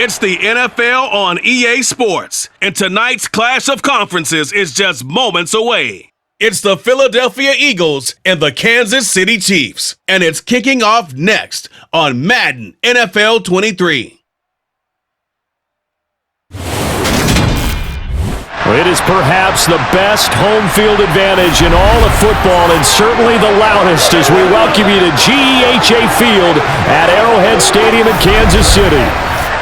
It's the NFL on EA Sports, and tonight's clash of conferences is just moments away. It's the Philadelphia Eagles and the Kansas City Chiefs, and it's kicking off next on Madden NFL 23. It is perhaps the best home field advantage in all of football, and certainly the loudest, as we welcome you to GEHA Field at Arrowhead Stadium in Kansas City.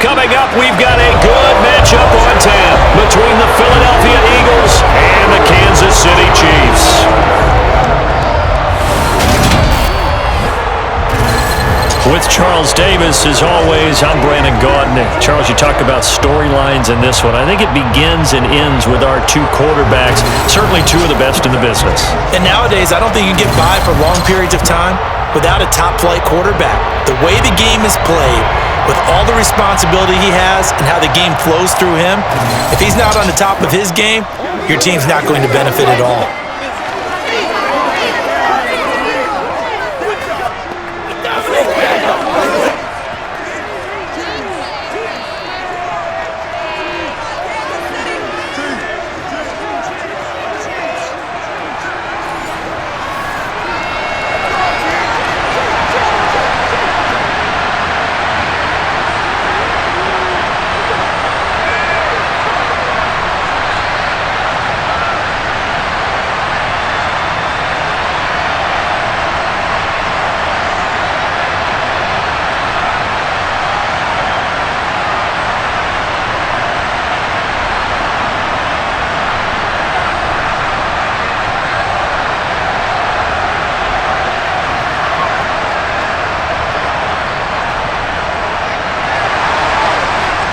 Coming up, we've got a good matchup on tap between the Philadelphia Eagles and the Kansas City Chiefs. With Charles Davis, as always, I'm Brandon Gaudin. Charles, you talk about storylines in this one. I think it begins and ends with our two quarterbacks, certainly two of the best in the business. And nowadays, I don't think you can get by for long periods of time without a top-flight quarterback. The way the game is played, with all the responsibility he has and how the game flows through him, if he's not on the top of his game, your team's not going to benefit at all.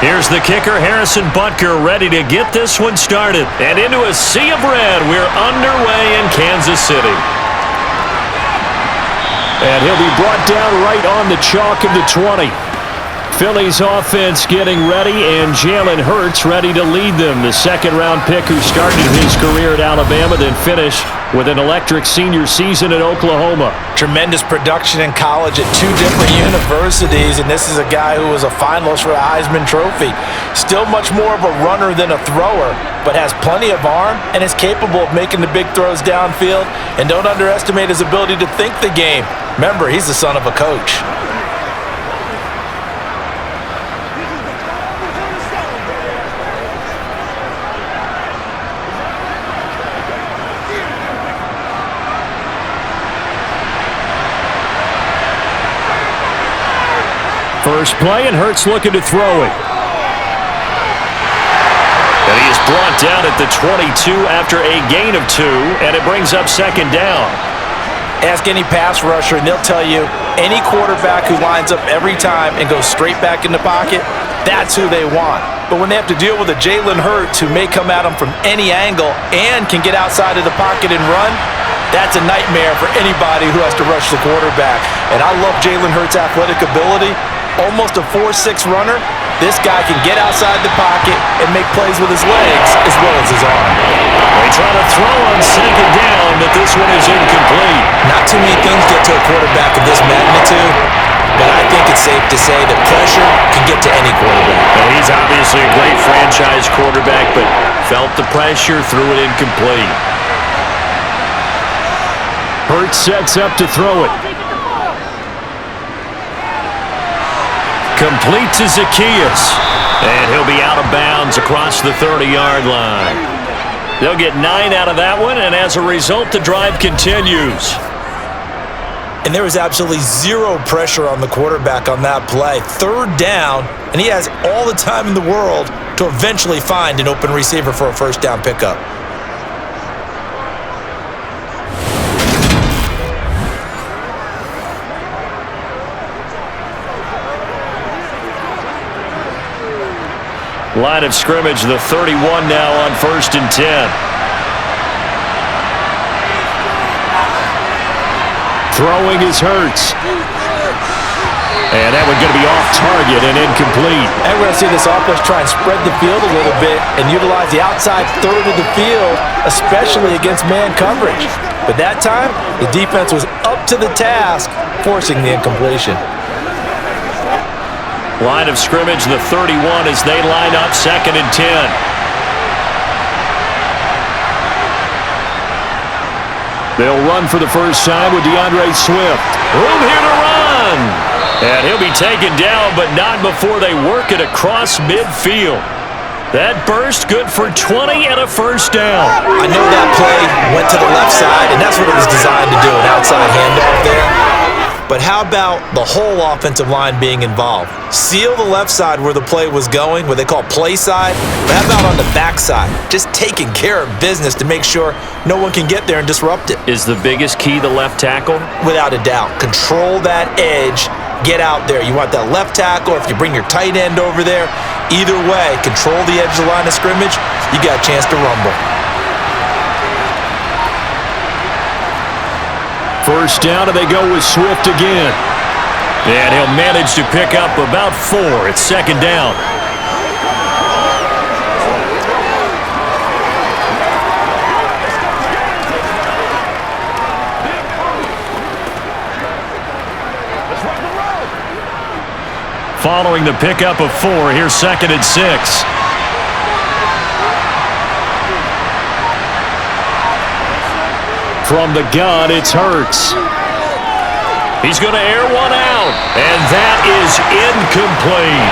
Here's the kicker, Harrison Butker, ready to get this one started. And into a sea of red, we're underway in Kansas City. And he'll be brought down right on the chalk of the 20. Philly's offense getting ready, and Jalen Hurts ready to lead them. The second-round pick who started his career at Alabama, then finished with an electric senior season at Oklahoma. Tremendous production in college at two different universities, and this is a guy who was a finalist for a Heisman Trophy. Still much more of a runner than a thrower, but has plenty of arm and is capable of making the big throws downfield. And don't underestimate his ability to think the game. Remember, he's the son of a coach. First play, and Hurts looking to throw it. And he is brought down at the 22 after a gain of 2, and it brings up second down. Ask any pass rusher, and they'll tell you any quarterback who lines up every time and goes straight back in the pocket, that's who they want. But when they have to deal with a Jalen Hurts who may come at them from any angle and can get outside of the pocket and run, that's a nightmare for anybody who has to rush the quarterback. And I love Jalen Hurts' athletic ability. Almost a 4.6 runner. This guy can get outside the pocket and make plays with his legs as well as his arm. They try to throw on second down, but this one is incomplete. Not too many things get to a quarterback of this magnitude, but I think it's safe to say that pressure can get to any quarterback. Well, he's obviously a great franchise quarterback, but felt the pressure, threw it incomplete. Hurts sets up to throw it. Complete to Zacchaeus. And he'll be out of bounds across the 30-yard line. They'll get 9 out of that one, and as a result, the drive continues. And there was absolutely zero pressure on the quarterback on that play. Third down, and he has all the time in the world to eventually find an open receiver for a first down pickup. Line of scrimmage, the 31 now on 1st and 10. Throwing is Hurts. And that one going to be off target and incomplete. And we're going to see this offense try and spread the field a little bit and utilize the outside third of the field, especially against man coverage. But that time, the defense was up to the task, forcing the incompletion. Line of scrimmage, the 31, as they line up 2nd and 10. They'll run for the first time with DeAndre Swift. Room here to run. And he'll be taken down, but not before they work it across midfield. That burst good for 20 and a first down. I know that play went to the left side, and that's what it was designed to do, an outside handoff there. But how about the whole offensive line being involved? Seal the left side where the play was going, what they call play side. But how about on the back side? Just taking care of business to make sure no one can get there and disrupt it. Is the biggest key the left tackle? Without a doubt. Control that edge. Get out there. You want that left tackle, if you bring your tight end over there. Either way, control the edge of the line of scrimmage. You got a chance to rumble. First down, and they go with Swift again. And he'll manage to pick up about 4. It's 2nd down. Following the pickup of 4, here's 2nd and 6. From the gun, it's Hurts. He's going to air one out, and that is incomplete.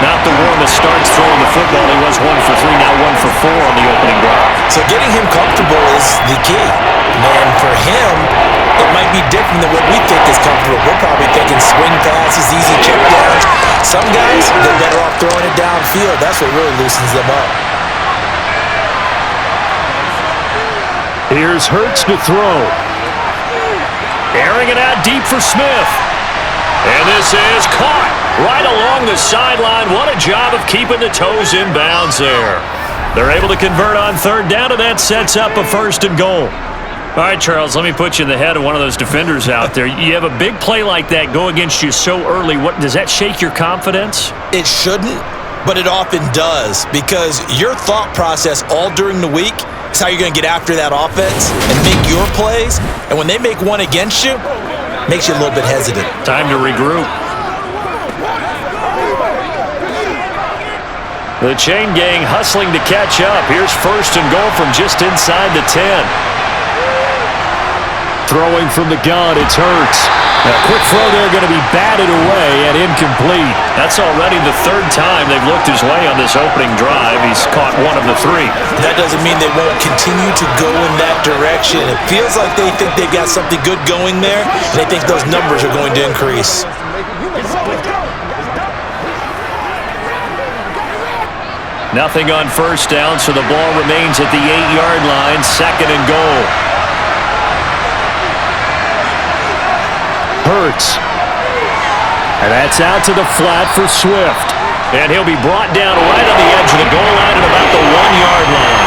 Not the one that starts throwing the football. He was 1 for 3, now 1 for 4 on the opening drive. So getting him comfortable is the key. And for him, it might be different than what we think is comfortable. We're probably thinking swing passes, easy check downs. Some guys, they're better off throwing it downfield. That's what really loosens them up. Here's Hurts to throw. Airing it out deep for Smith. And this is caught right along the sideline. What a job of keeping the toes in bounds there. They're able to convert on 3rd down, and that sets up a 1st and goal. All right, Charles, let me put you in the head of one of those defenders out there. You have a big play like that go against you so early. What does that shake your confidence? It shouldn't, but it often does, because your thought process all during the week is how you're going to get after that offense and make your plays. And when they make one against you, it makes you a little bit hesitant. Time to regroup. The chain gang hustling to catch up. Here's 1st and goal from just inside the 10. Throwing from the gun, it's Hurts. A quick throw there going to be batted away and incomplete. That's already the 3rd time they've looked his way on this opening drive. He's caught 1 of the 3. That doesn't mean they won't continue to go in that direction. It feels like they think they've got something good going there, and they think those numbers are going to increase. Nothing on 1st down, so the ball remains at the 8-yard line, 2nd and goal. Hurts. And that's out to the flat for Swift. And he'll be brought down right on the edge of the goal line at about the 1-yard line.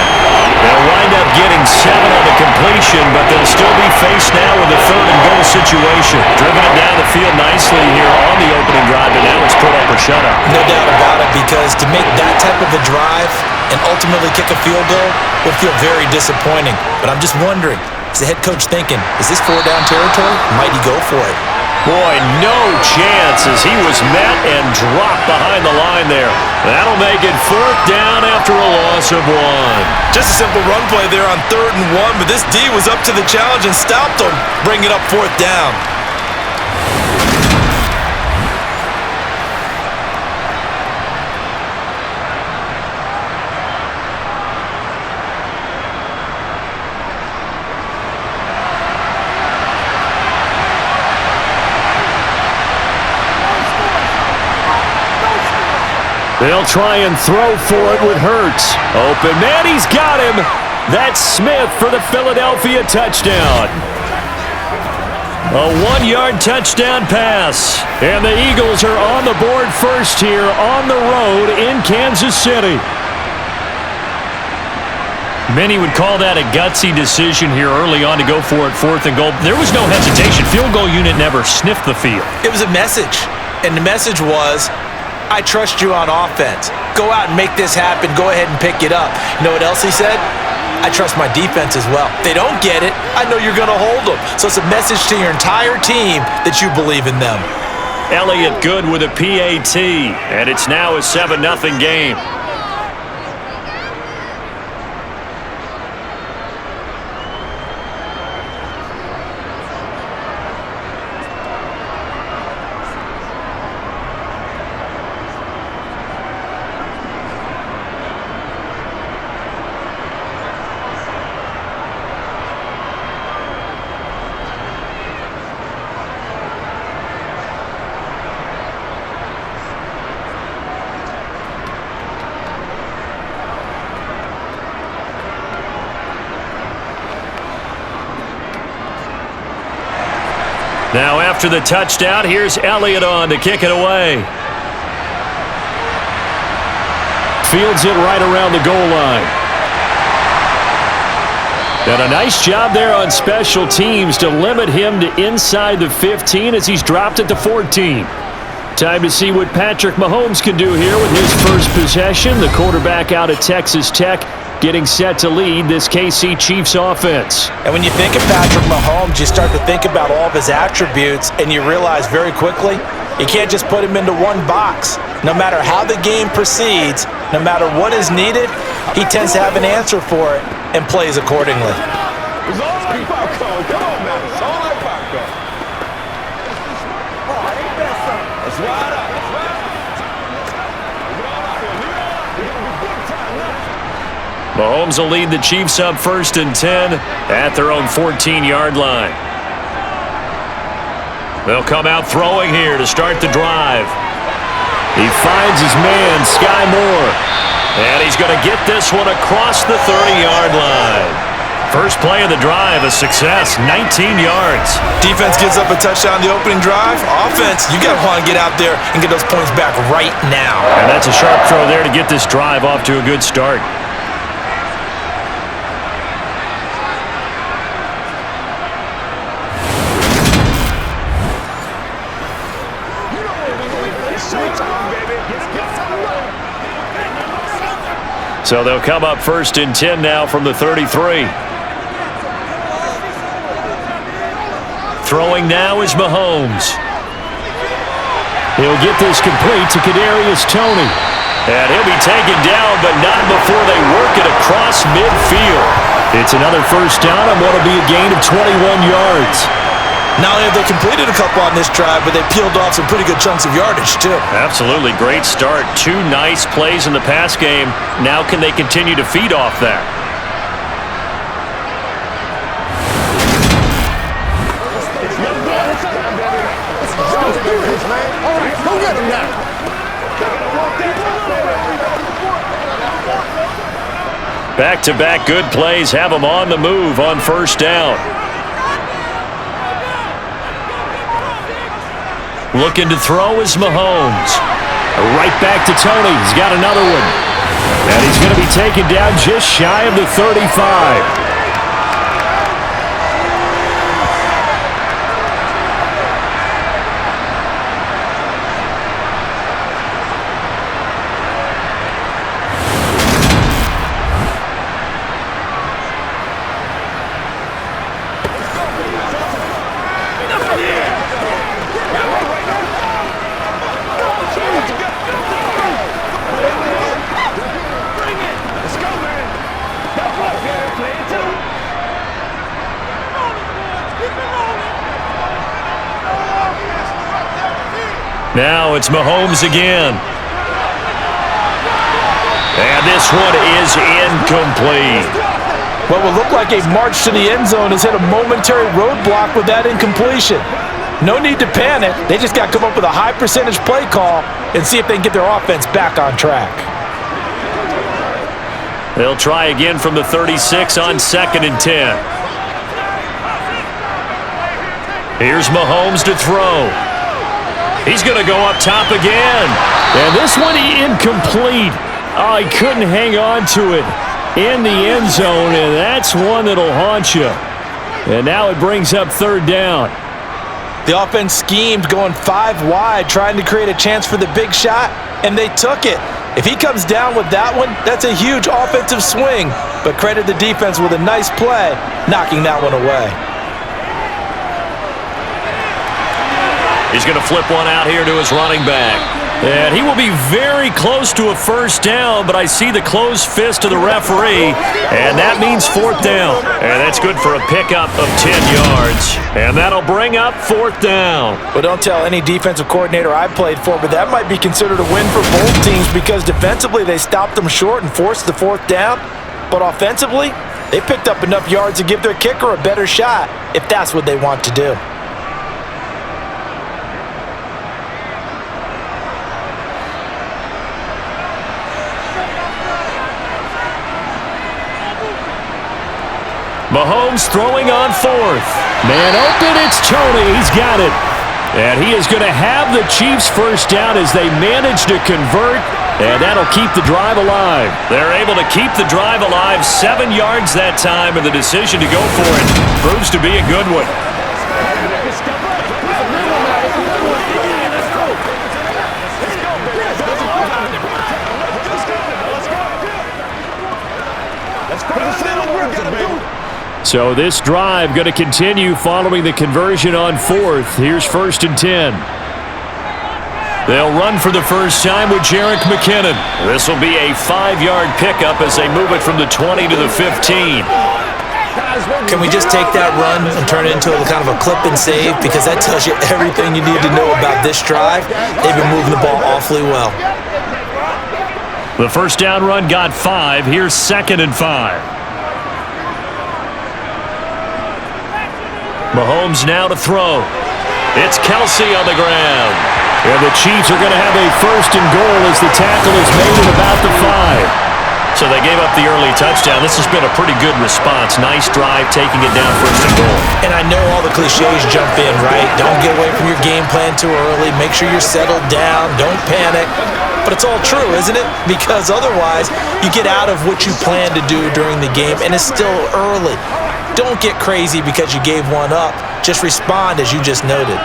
They'll wind up getting 7 on the completion, but they'll still be faced now with a 3rd and goal situation. Driven it down the field nicely here on the opening drive, but now it's put up or shut up. No doubt about it, because to make that type of a drive and ultimately kick a field goal would feel very disappointing. But I'm just wondering, is the head coach thinking, is this 4-down territory? Might he go for it? Boy, no chance as he was met and dropped behind the line there. That'll make it 4th down after a loss of 1. Just a simple run play there on 3rd and 1, but this D was up to the challenge and stopped him, bringing up 4th down. They'll try and throw for it with Hurts. Open man, he's got him. That's Smith for the Philadelphia touchdown. A 1-yard touchdown pass. And the Eagles are on the board first here on the road in Kansas City. Many would call that a gutsy decision here early on to go for it 4th and goal. There was no hesitation. Field goal unit never sniffed the field. It was a message, and the message was, I trust you on offense. Go out and make this happen. Go ahead and pick it up. You know what else he said? I trust my defense as well. If they don't get it, I know you're going to hold them. So it's a message to your entire team that you believe in them. Elliott good with a PAT, and it's now a 7-0 game. Now after the touchdown, here's Elliott on to kick it away. Fields it right around the goal line. And a nice job there on special teams to limit him to inside the 15 as he's dropped it to 14. Time to see what Patrick Mahomes can do here with his first possession. The quarterback out of Texas Tech getting set to lead this KC Chiefs offense. And when you think of Patrick Mahomes, you start to think about all of his attributes, and you realize very quickly, you can't just put him into one box. No matter how the game proceeds, no matter what is needed, he tends to have an answer for it and plays accordingly. It's all like popcorn. Come on, man. It's all like popcorn. Oh, ain't that something? Let's ride up. Let's ride up. Mahomes will lead the Chiefs up 1st and 10 at their own 14-yard line. They'll come out throwing here to start the drive. He finds his man, Sky Moore. And he's going to get this one across the 30-yard line. First play of the drive, a success, 19 yards. Defense gives up a touchdown on the opening drive. Offense, you got to want to get out there and get those points back right now. And that's a sharp throw there to get this drive off to a good start. So they'll come up 1st and 10 now from the 33. Throwing now is Mahomes. He'll get this complete to Kadarius Toney. And he'll be taken down, but not before they work it across midfield. It's another first down and what'll be a gain of 21 yards. Not only have they completed a couple on this drive, but they peeled off some pretty good chunks of yardage, too. Absolutely. Great start. 2 nice plays in the pass game. Now can they continue to feed off that? Back-to-back good plays have them on the move on first down. Looking to throw is Mahomes. Right back to Toney. He's got another one. And he's going to be taken down just shy of the 35. Now it's Mahomes again. And this one is incomplete. What will look like a march to the end zone has hit a momentary roadblock with that incompletion. No need to panic. They just got to come up with a high percentage play call and see if they can get their offense back on track. They'll try again from the 36 on 2nd and 10. Here's Mahomes to throw. He's going to go up top again. And this one incomplete. Oh, he couldn't hang on to it in the end zone, and that's one that'll haunt you. And now it brings up 3rd down. The offense schemed going 5 wide, trying to create a chance for the big shot, and they took it. If he comes down with that one, that's a huge offensive swing. But credit the defense with a nice play, knocking that one away. He's going to flip one out here to his running back. And he will be very close to a first down, but I see the closed fist of the referee, and that means fourth down. And that's good for a pickup of 10 yards. And that'll bring up fourth down. Well, don't tell any defensive coordinator I played for, but that might be considered a win for both teams because defensively they stopped them short and forced the fourth down. But offensively, they picked up enough yards to give their kicker a better shot if that's what they want to do. Mahomes throwing on fourth. Man open, it's Tony. He's got it. And he is going to have the Chiefs first down as they manage to convert, and that'll keep the drive alive. They're able to keep the drive alive 7 yards that time, and the decision to go for it proves to be a good one. So this drive going to continue following the conversion on fourth. Here's 1st and 10. They'll run for the first time with Jerick McKinnon. This will be a 5-yard pickup as they move it from the 20 to the 15. Can we just take that run and turn it into kind of a clip and save? Because that tells you everything you need to know about this drive. They've been moving the ball awfully well. The first down run got 5. Here's 2nd and 5. Mahomes now to throw. It's Kelsey on the ground. And the Chiefs are going to have a 1st and goal as the tackle is made at about the 5. So they gave up the early touchdown. This has been a pretty good response. Nice drive, taking it down 1st and goal. And I know all the cliches jump in, right? Don't get away from your game plan too early. Make sure you're settled down. Don't panic. But it's all true, isn't it? Because otherwise, you get out of what you plan to do during the game, and it's still early. Don't get crazy because you gave one up. Just respond as you just noted.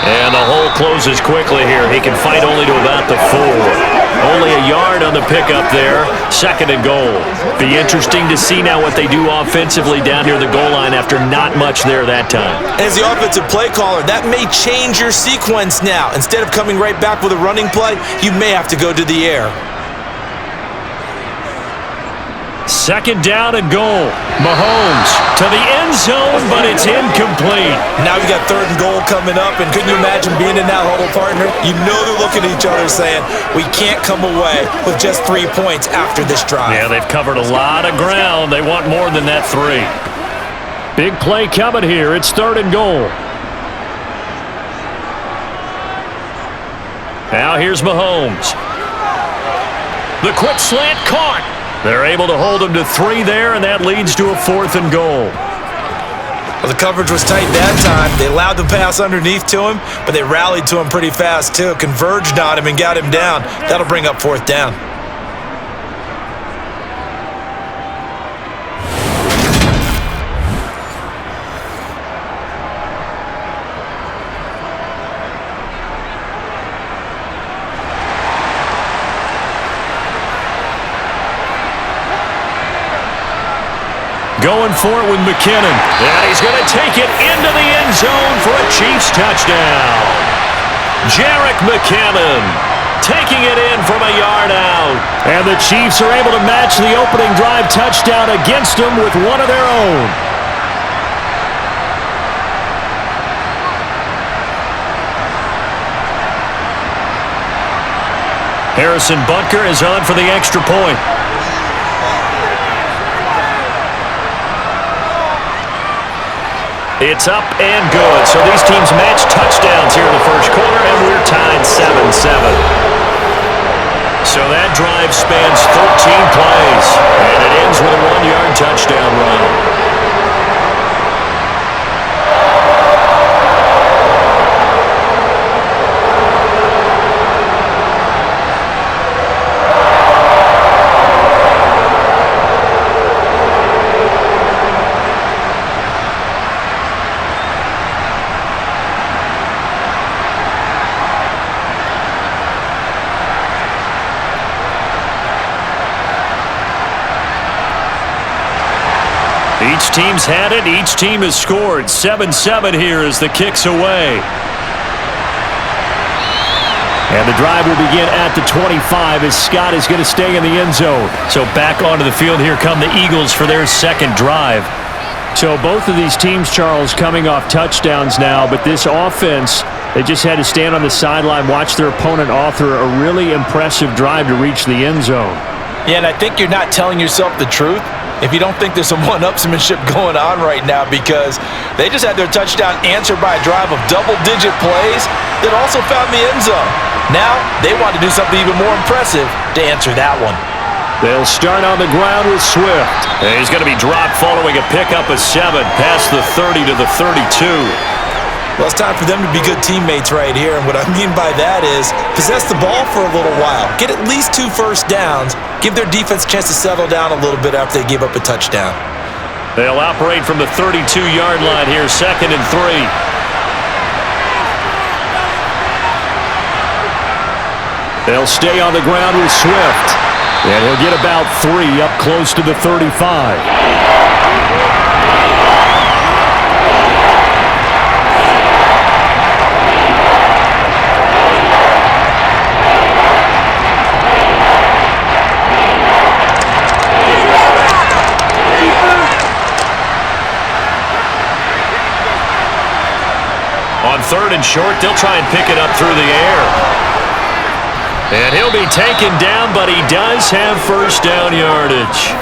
And the hole closes quickly here. He can fight only to about the 4. Only a yard on the pickup there. 2nd and goal. Be interesting to see now what they do offensively down near the goal line after not much there that time. As the offensive play caller, that may change your sequence now. Instead of coming right back with a running play, you may have to go to the air. 2nd down and goal. Mahomes to the end zone, but it's incomplete. Now we got 3rd and goal coming up, and couldn't you imagine being in that huddle, partner? You know they're looking at each other saying, we can't come away with just 3 points after this drive. Yeah, they've covered a lot of ground. They want more than that 3. Big play coming here. It's 3rd and goal. Now here's Mahomes. The quick slant caught. They're able to hold him to 3 there, and that leads to a 4th and goal. Well, the coverage was tight that time. They allowed the pass underneath to him, but they rallied to him pretty fast, too. Converged on him and got him down. That'll bring up 4th down. Going for it with McKinnon. And he's going to take it into the end zone for a Chiefs touchdown. Jerick McKinnon taking it in from a yard out. And the Chiefs are able to match the opening drive touchdown against them with one of their own. Harrison Butker is on for the extra point. It's up and good. So these teams match touchdowns here in the first quarter, and we're tied 7-7. So that drive spans 13 plays, and it ends with a 1-yard touchdown run. Each team's had it. Each team has scored. 7-7 here as the kick's away. And the drive will begin at the 25 as Scott is going to stay in the end zone. So back onto the field, here come the Eagles for their second drive. So both of these teams, Charles, coming off touchdowns now, but this offense, they just had to stand on the sideline, watch their opponent author a really impressive drive to reach the end zone. Yeah, and I think you're not telling yourself the truth if you don't think there's some one-upsmanship going on right now, because they just had their touchdown answered by a drive of double-digit plays that also found the end zone. Now they want to do something even more impressive to answer that one. They'll start on the ground with Swift. And he's going to be dropped following a pickup of 7 past the 30 to the 32. Well, it's time for them to be good teammates right here, and what I mean by that is possess the ball for a little while, get at least 2 first downs, give their defense a chance to settle down a little bit after they give up a touchdown. They'll operate from the 32-yard line here, 2nd and 3. They'll stay on the ground with Swift. And he'll get about 3 up close to the 35. On 3rd and short, they'll try and pick it up through the air. And he'll be taken down, but he does have first down yardage.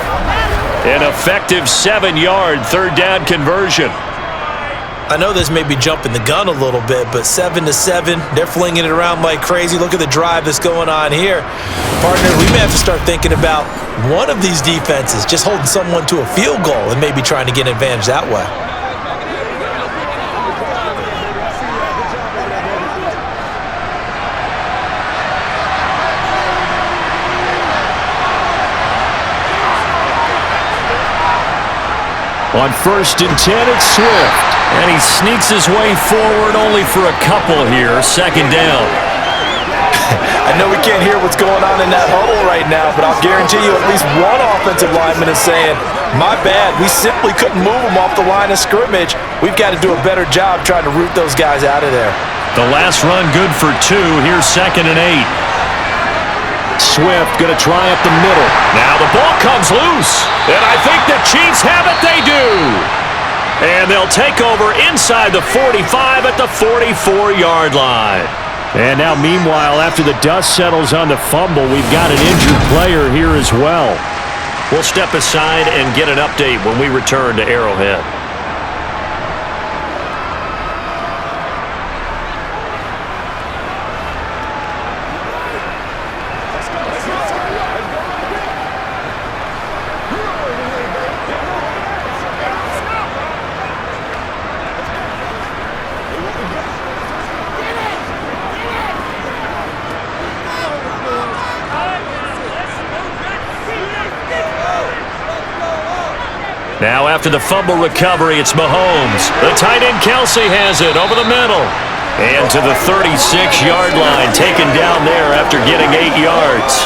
An effective 7-yard 3rd down conversion. I know this may be jumping the gun a little bit, but 7-7, they're flinging it around like crazy. Look at the drive that's going on here. Partner, we may have to start thinking about one of these defenses just holding someone to a field goal and maybe trying to get an advantage that way. On 1st and 10, it's Swift. And he sneaks his way forward only for a couple here. 2nd down. I know we can't hear what's going on in that huddle right now, but I'll guarantee you at least one offensive lineman is saying, my bad, we simply couldn't move them off the line of scrimmage. We've got to do a better job trying to root those guys out of there. The last run good for 2. Here's 2nd and 8. Swift going to try up the middle. Now the ball comes loose. And I think the Chiefs have it. They do. And they'll take over inside the 45 at the 44-yard line. And now, meanwhile, after the dust settles on the fumble, we've got an injured player here as well. We'll step aside and get an update when we return to Arrowhead. Now after the fumble recovery, it's Mahomes. The tight end Kelsey has it over the middle. And to the 36-yard line, taken down there after getting 8 yards.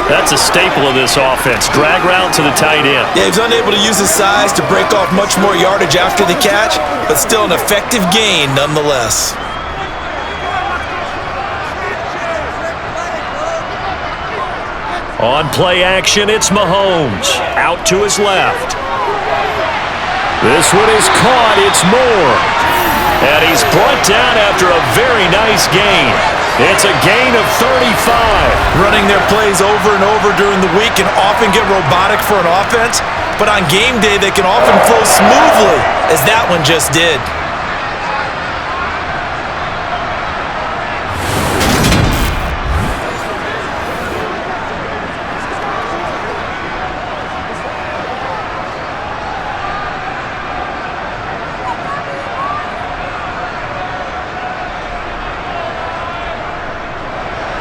That's a staple of this offense. Drag route to the tight end. Yeah, he was unable to use his size to break off much more yardage after the catch, but still an effective gain nonetheless. On play action, it's Mahomes. Out to his left. This one is caught. It's Moore. And he's brought down after a very nice gain. It's a gain of 35. Running their plays over and over during the week can often get robotic for an offense, but on game day they can often flow smoothly, as that one just did.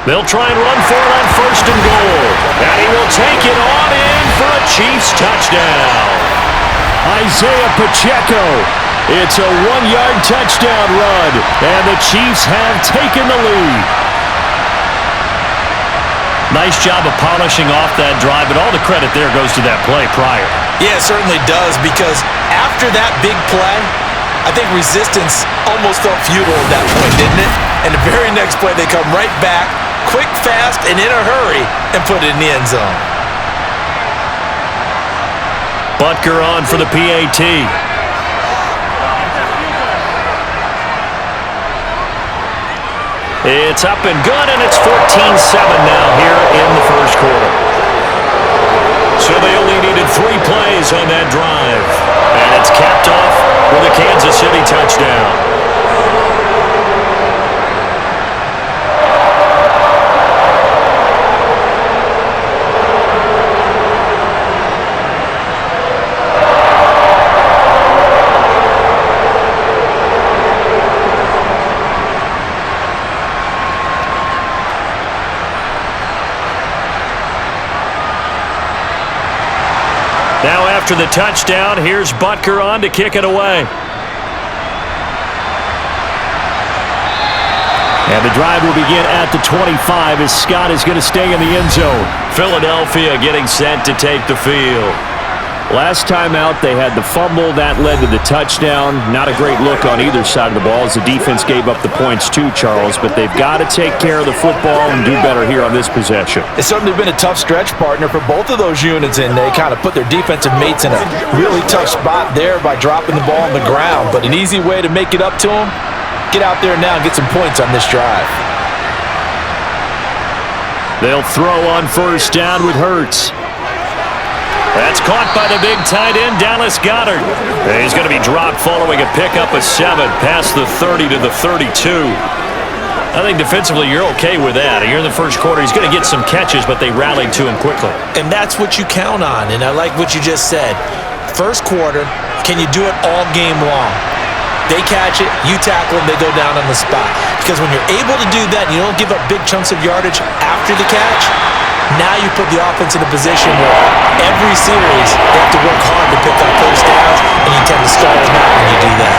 They'll try and run for it on 1st and goal. And he will take it on in for a Chiefs touchdown. Isaiah Pacheco. It's a 1-yard touchdown run. And the Chiefs have taken the lead. Nice job of polishing off that drive, but all the credit there goes to that play prior. Yeah, it certainly does, because after that big play, I think resistance almost felt futile at that point, didn't it? And the very next play, they come right back, quick, fast, and in a hurry, and put it in the end zone. Butker on for the PAT. It's up and good, and it's 14-7 now here in the first quarter. So they only needed 3 plays on that drive. And it's capped off with a Kansas City touchdown. Now after the touchdown, here's Butker on to kick it away. And the drive will begin at the 25 as Scott is going to stay in the end zone. Philadelphia getting set to take the field. Last time out, they had the fumble. That led to the touchdown. Not a great look on either side of the ball as the defense gave up the points too, Charles. But they've got to take care of the football and do better here on this possession. It's certainly been a tough stretch, partner, for both of those units, and they kind of put their defensive mates in a really tough spot there by dropping the ball on the ground. But an easy way to make it up to them, get out there now and get some points on this drive. They'll throw on first down with Hurts. That's caught by the big tight end, Dallas Goedert. He's going to be dropped following a pickup of 7 past the 30 to the 32. I think defensively you're okay with that. You're in the first quarter. He's going to get some catches, but they rallied to him quickly. And that's what you count on, and I like what you just said. First quarter, can you do it all game long? They catch it, you tackle them, they go down on the spot. Because when you're able to do that and you don't give up big chunks of yardage after the catch, now you put the offense in a position where every series they have to work hard to pick up first downs, and you tend to stall them out when you do that.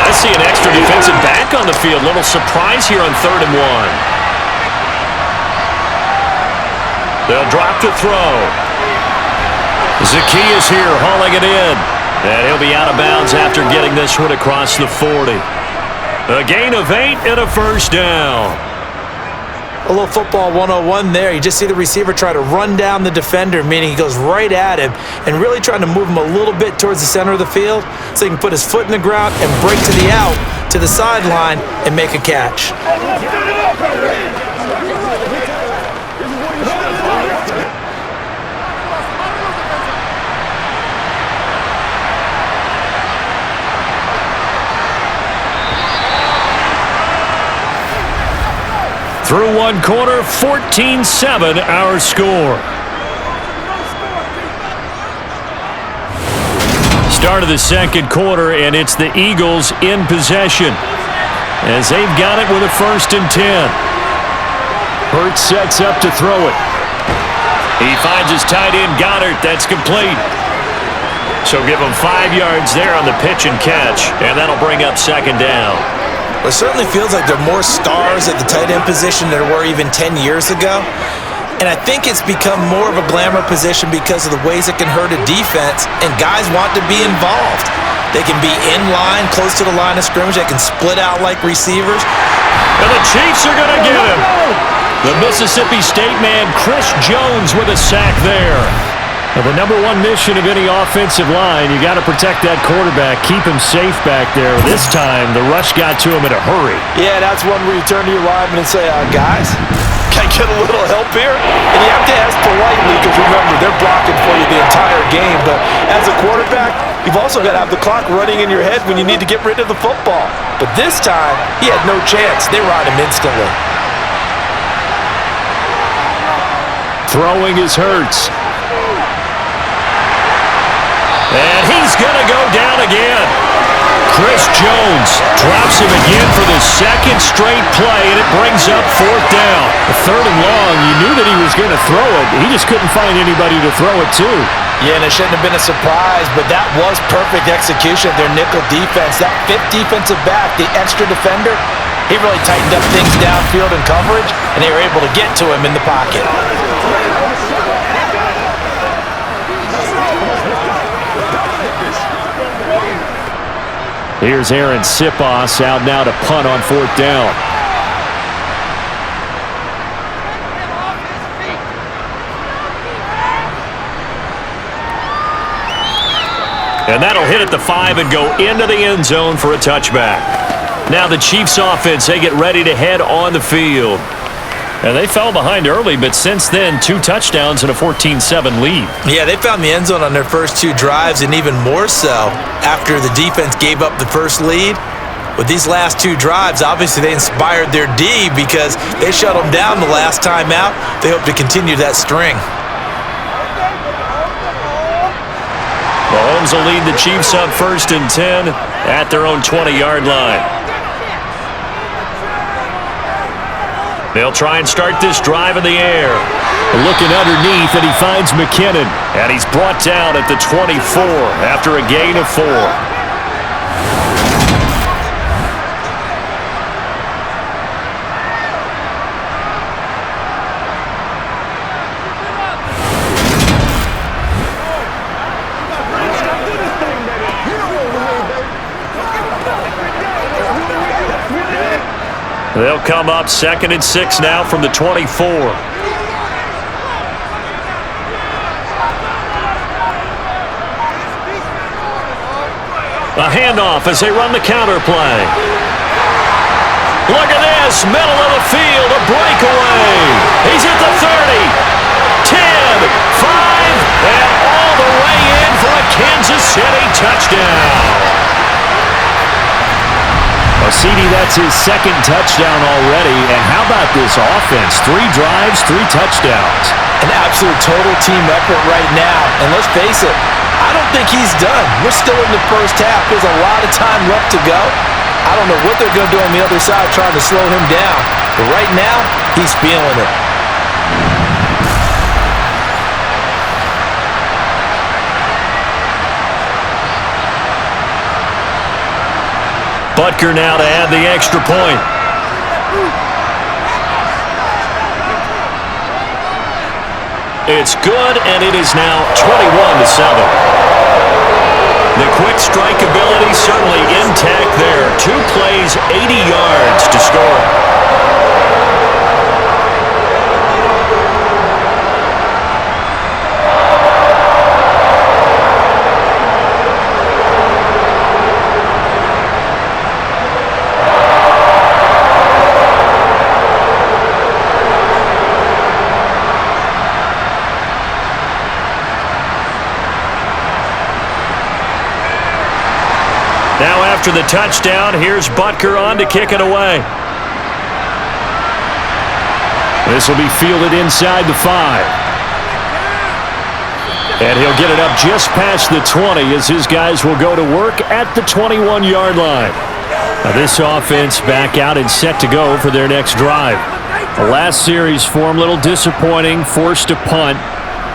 I see an extra defensive back on the field. Little surprise here on 3rd and 1. They'll drop to throw. Zacchaeus here hauling it in. And he'll be out of bounds after getting this one across the 40. A gain of 8 and a first down. A little football 101 there. You just see the receiver try to run down the defender, meaning he goes right at him and really trying to move him a little bit towards the center of the field so he can put his foot in the ground and break to the out, to the sideline, and make a catch. Through one quarter, 14-7 our score. Start of the second quarter, and it's the Eagles in possession as they've got it with a 1st and 10. Hurts sets up to throw it. He finds his tight end, Goddard. That's complete. So give him 5 yards there on the pitch and catch, and that'll bring up 2nd down. Well, it certainly feels like there are more stars at the tight end position than there were even 10 years ago. And I think it's become more of a glamour position because of the ways it can hurt a defense, and guys want to be involved. They can be in line, close to the line of scrimmage. They can split out like receivers. And the Chiefs are going to get him. The Mississippi State man, Chris Jones, with a sack there. Now, the number one mission of any offensive line, you got to protect that quarterback, keep him safe back there. This time, the rush got to him in a hurry. Yeah, that's one where you turn to your lineman and say, guys, can I get a little help here? And you have to ask politely because, remember, they're blocking for you the entire game. But as a quarterback, you've also got to have the clock running in your head when you need to get rid of the football. But this time, he had no chance. They were on him instantly. Throwing is Hurts. And he's going to go down again. Chris Jones drops him again for the 2nd straight play, and it brings up 4th down. A 3rd and long, you knew that he was going to throw it. He just couldn't find anybody to throw it to. Yeah, and it shouldn't have been a surprise, but that was perfect execution of their nickel defense. That 5th defensive back, the extra defender, He really tightened up things downfield in coverage, and they were able to get to him in the pocket. Here's Aaron Sipos out now to punt on 4th down. And that'll hit at the 5 and go into the end zone for a touchback. Now the Chiefs offense, they get ready to head on the field. And they fell behind early, but since then, 2 touchdowns and a 14-7 lead. Yeah, they found the end zone on their first 2 drives, and even more so after the defense gave up the first lead. With these last 2 drives, obviously they inspired their D because they shut them down the last time out. They hope to continue that string. Mahomes will lead the Chiefs up 1st and 10 at their own 20-yard line. They'll try and start this drive in the air. Looking underneath, and he finds McKinnon. And he's brought down at the 24 after a gain of 4. They'll come up 2nd and 6 now from the 24. A handoff as they run the counter play. Look at this, middle of the field, a breakaway. He's at the 30, 10, 5, and all the way in for a Kansas City touchdown. CD, that's his 2nd touchdown already. And how about this offense? 3 drives, 3 touchdowns. An absolute total team effort right now. And let's face it, I don't think he's done. We're still in the first half. There's a lot of time left to go. I don't know what they're going to do on the other side trying to slow him down. But right now, he's feeling it. Butker now to add the extra point. It's good, and it is now 21-7. The quick strike ability certainly intact there. 2 plays, 80 yards to score. Now after the touchdown, here's Butker on to kick it away. This will be fielded inside the 5. And he'll get it up just past the 20 as his guys will go to work at the 21-yard line. Now this offense back out and set to go for their next drive. The last series for them, a little disappointing, forced to punt.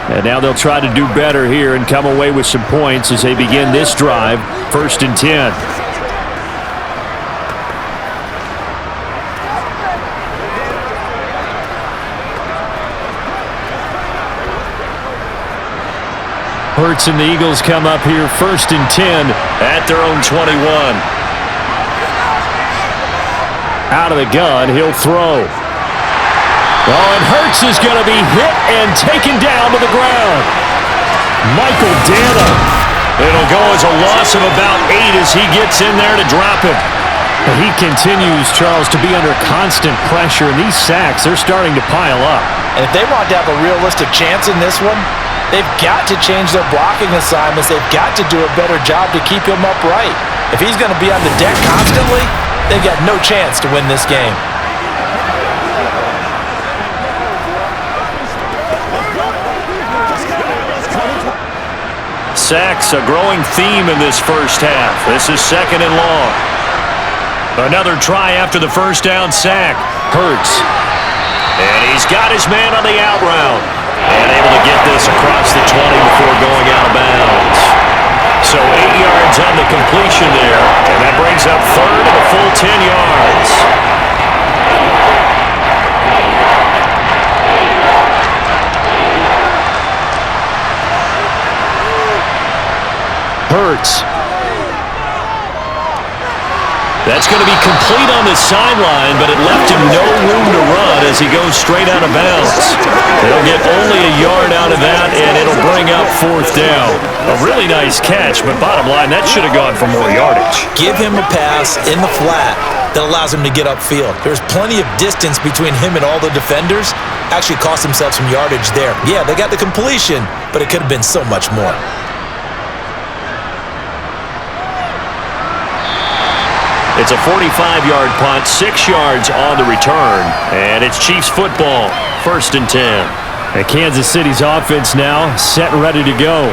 And now they'll try to do better here and come away with some points as they begin this drive, 1st and 10. Hurts and the Eagles come up here 1st and 10 at their own 21. Out of the gun, he'll throw. Oh, and Hurts is going to be hit and taken down to the ground. Michael Dana. It'll go as a loss of about 8 as he gets in there to drop him. He continues, Charles, to be under constant pressure, and these sacks, they're starting to pile up. And if they want to have a realistic chance in this one, they've got to change their blocking assignments. They've got to do a better job to keep him upright. If he's going to be on the deck constantly, they've got no chance to win this game. Sacks, a growing theme in this first half. This is 2nd and long. Another try after the first down sack. Hurts. And he's got his man on the out route. And able to get this across the 20 before going out of bounds. So 8 yards on the completion there. And that brings up 3rd and a full 10 yards. Hurts. That's going to be complete on the sideline, but it left him no room to run as he goes straight out of bounds. They'll get only a yard out of that, and it'll bring up 4th down. A really nice catch, but bottom line, that should have gone for more yardage. Give him a pass in the flat that allows him to get upfield. There's plenty of distance between him and all the defenders. Actually cost himself some yardage there. Yeah, they got the completion, but it could have been so much more. It's a 45-yard punt, 6 yards on the return, and it's Chiefs football, 1st and 10. And Kansas City's offense now set and ready to go.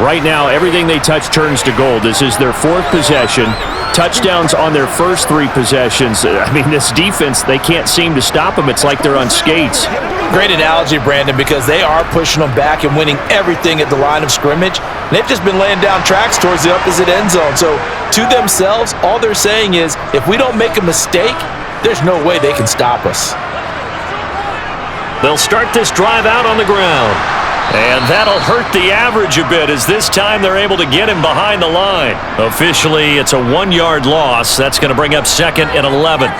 Right now, everything they touch turns to gold. This is their 4th possession. Touchdowns on their first 3 possessions. I mean, this defense, they can't seem to stop them. It's like they're on skates. Great analogy, Brandon, because they are pushing them back and winning everything at the line of scrimmage. They've just been laying down tracks towards the opposite end zone. So to themselves, all they're saying is, if we don't make a mistake, there's no way they can stop us. They'll start this drive out on the ground. And that'll hurt the average a bit as this time they're able to get him behind the line. Officially, it's a 1-yard loss. That's going to bring up 2nd and 11.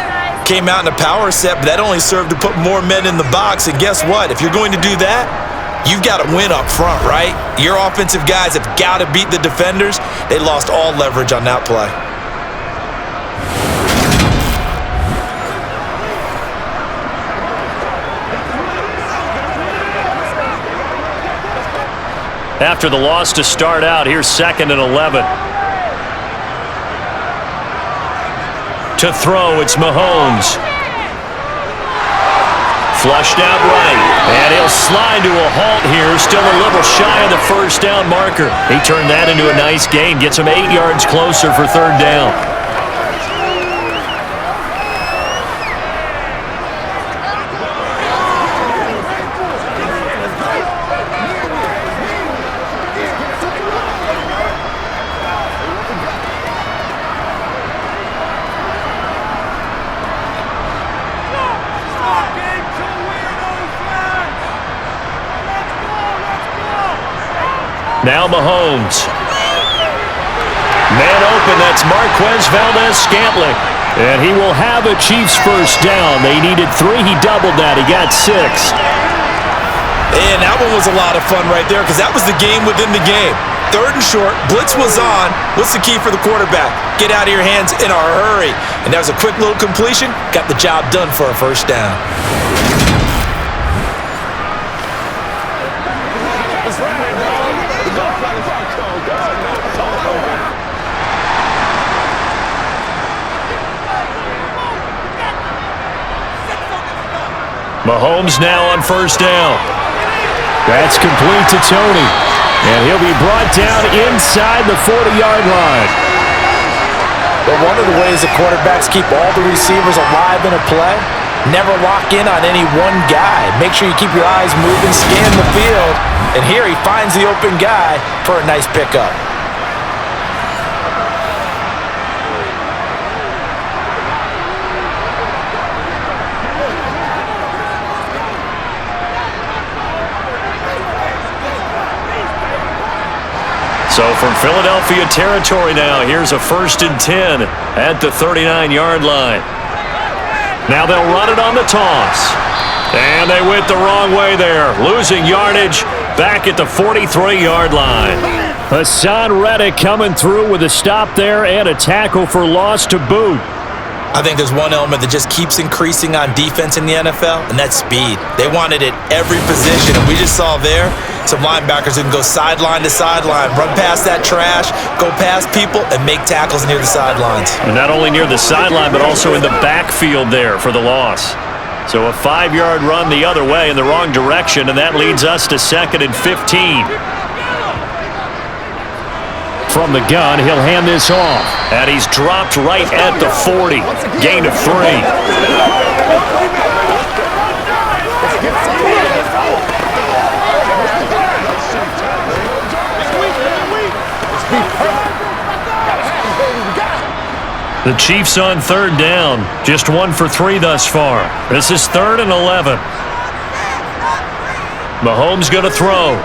Came out in a power set, but that only served to put more men in the box. And guess what? If you're going to do that, you've got to win up front, right? Your offensive guys have got to beat the defenders. They lost all leverage on that play. After the loss to start out, here's 2nd and 11. To throw, it's Mahomes. Flushed out right, and he'll slide to a halt here, still a little shy of the 1st down marker. He turned that into a nice gain, gets him 8 yards closer for 3rd down. Now Mahomes. Man open, that's Marquez Valdez-Scantling. And he will have a Chiefs 1st down. They needed 3, he doubled that, he got 6. And that one was a lot of fun right there because that was the game within the game. 3rd and short, blitz was on. What's the key for the quarterback? Get out of your hands in a hurry. And that was a quick little completion, got the job done for a 1st down. Mahomes now on 1st down. That's complete to Tony. And he'll be brought down inside the 40-yard line. But one of the ways the quarterbacks keep all the receivers alive in a play, never lock in on any one guy. Make sure you keep your eyes moving, scan the field. And here he finds the open guy for a nice pickup. So from Philadelphia territory now, here's a 1st and 10 at the 39-yard line. Now they'll run it on the toss. And they went the wrong way there, losing yardage back at the 43-yard line. Hassan Reddick coming through with a stop there and a tackle for loss to boot. I think there's one element that just keeps increasing on defense in the NFL, and that's speed. They want it at every position, and we just saw there some linebackers who can go sideline to sideline, run past that trash, go past people, and make tackles near the sidelines. And not only near the sideline, but also in the backfield there for the loss. So a 5-yard run the other way in the wrong direction, and that leads us to 2nd and 15. From the gun, he'll hand this off. And he's dropped right at the 40. Gain of 3. The Chiefs on 3rd down. Just 1 for 3 thus far. This is 3rd and 11. Mahomes going to throw.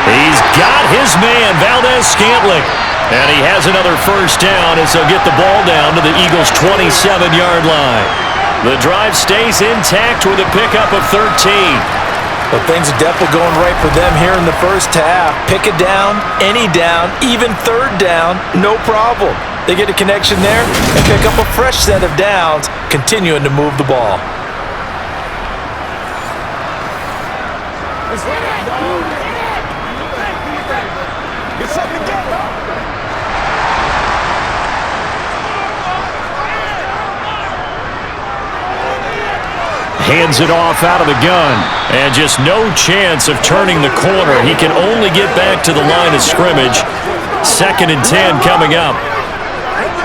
He's got his man, Valdez-Scantling. And he has another first down as they'll get the ball down to the Eagles' 27-yard line. The drive stays intact with a pickup of 13. Well, things are definitely going right for them here in the first half. Pick a down, any down, even third down, no problem. They get a connection there and pick up a fresh set of downs, continuing to move the ball. Hands it off out of the gun. And just no chance of turning the corner. He can only get back to the line of scrimmage. 2nd and 10 coming up.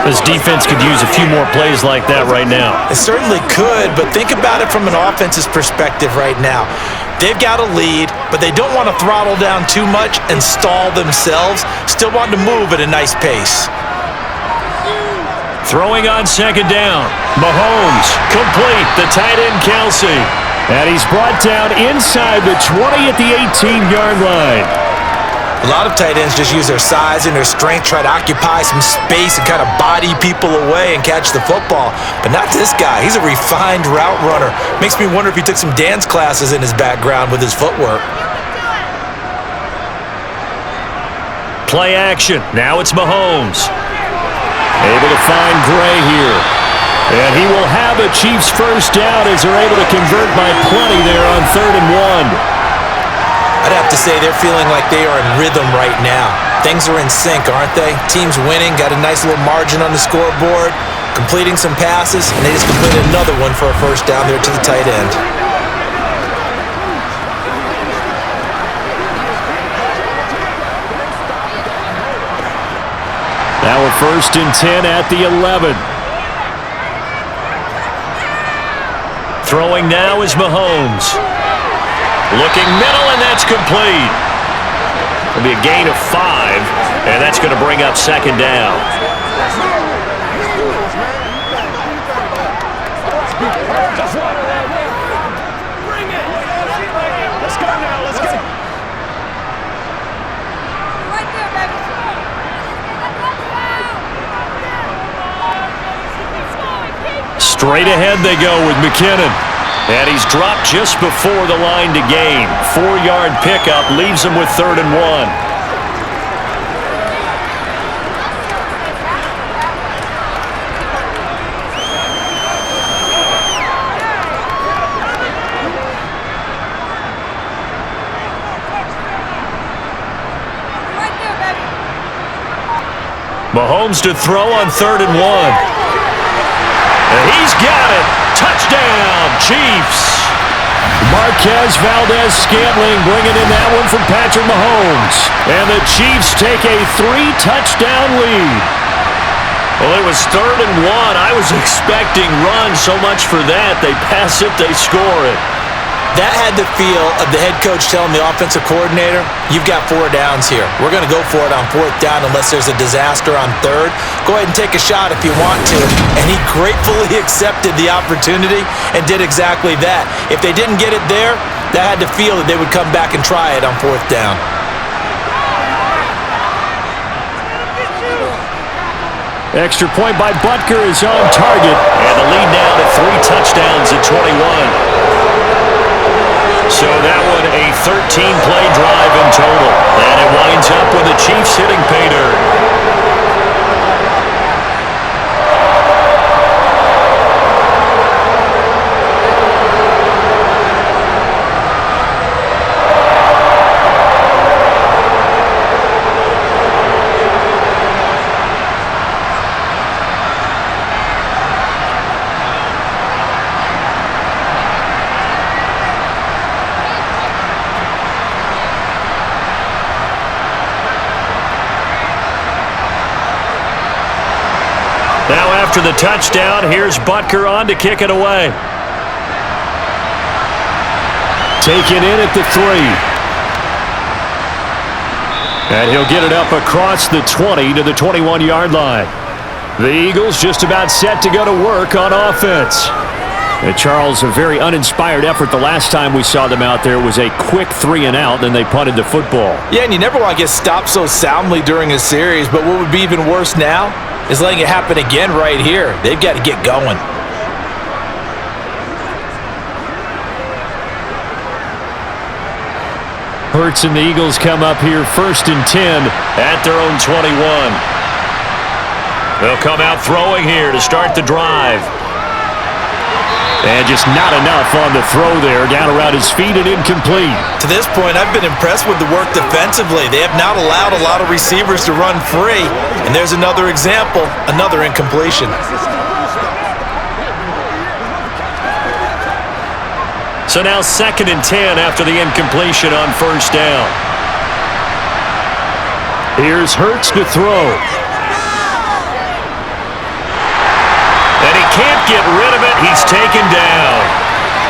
This defense could use a few more plays like that right now. It certainly could, but think about it from an offense's perspective right now. They've got a lead, but they don't want to throttle down too much and stall themselves. Still want to move at a nice pace. Throwing on 2nd down. Mahomes, complete, the tight end Kelsey. And he's brought down inside the 20 at the 18-yard line. A lot of tight ends just use their size and their strength, try to occupy some space and kind of body people away and catch the football. But not this guy. He's a refined route runner. Makes me wonder if he took some dance classes in his background with his footwork. Play action. Now it's Mahomes. Able to find Gray here. And he will have a Chiefs first down as they're able to convert by plenty there on 3rd and 1. I'd have to say they're feeling like they are in rhythm right now. Things are in sync, aren't they? Team's winning, got a nice little margin on the scoreboard, completing some passes, and they just completed another one for a first down there to the tight end. Now a 1st and 10 at the 11. Throwing now is Mahomes. Looking middle, and that's complete. It'll be a gain of 5, and that's going to bring up 2nd down. Bring it. Let's go now. Let's go. Right there, baby. Straight ahead they go with McKinnon. And he's dropped just before the line to gain. 4-yard pickup leaves him with 3rd and 1. Right there, baby. Mahomes to throw on 3rd and 1. And he's got it. Touchdown, Chiefs. Marquez Valdez-Scantling bringing in that one from Patrick Mahomes. And the Chiefs take a 3-touchdown lead. Well, it was 3rd and 1. I was expecting run so much for that. They pass it, they score it. That had the feel of the head coach telling the offensive coordinator, you've got 4 downs here. We're going to go for it on 4th down unless there's a disaster on 3rd. Go ahead and take a shot if you want to. And he gratefully accepted the opportunity and did exactly that. If they didn't get it there, that had the feel that they would come back and try it on 4th down. Extra point by Butker is on target. And the lead now to 3 touchdowns at 21. So that one a 13-play drive in total. And it winds up with the Chiefs hitting pay dirt. Now after the touchdown, here's Butker on to kick it away. Taken in at the 3. And he'll get it up across the 20 to the 21-yard line. The Eagles just about set to go to work on offense. And Charles, a very uninspired effort the last time we saw them out there was a quick 3 and out, then they punted the football. Yeah, and you never want to get stopped so soundly during a series, but what would be even worse now is letting it happen again right here. They've got to get going. Hurts and the Eagles come up here 1st and 10 at their own 21. They'll come out throwing here to start the drive. And just not enough on the throw there. Down around his feet and incomplete. To this point, I've been impressed with the work defensively. They have not allowed a lot of receivers to run free. And there's another example, another incompletion. So now 2nd and 10 after the incompletion on 1st down. Here's Hurts to throw. And he can't get rid of it. He's taken down.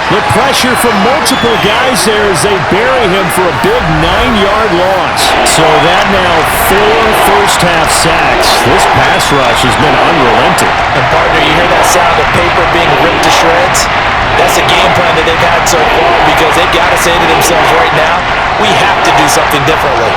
The pressure from multiple guys there as they bury him for a big 9-yard loss. So that now 4 first-half sacks. This pass rush has been unrelenting. And partner, you hear that sound of paper being ripped to shreds? That's a game plan that they've had so far because they've got to say to themselves right now, we have to do something differently.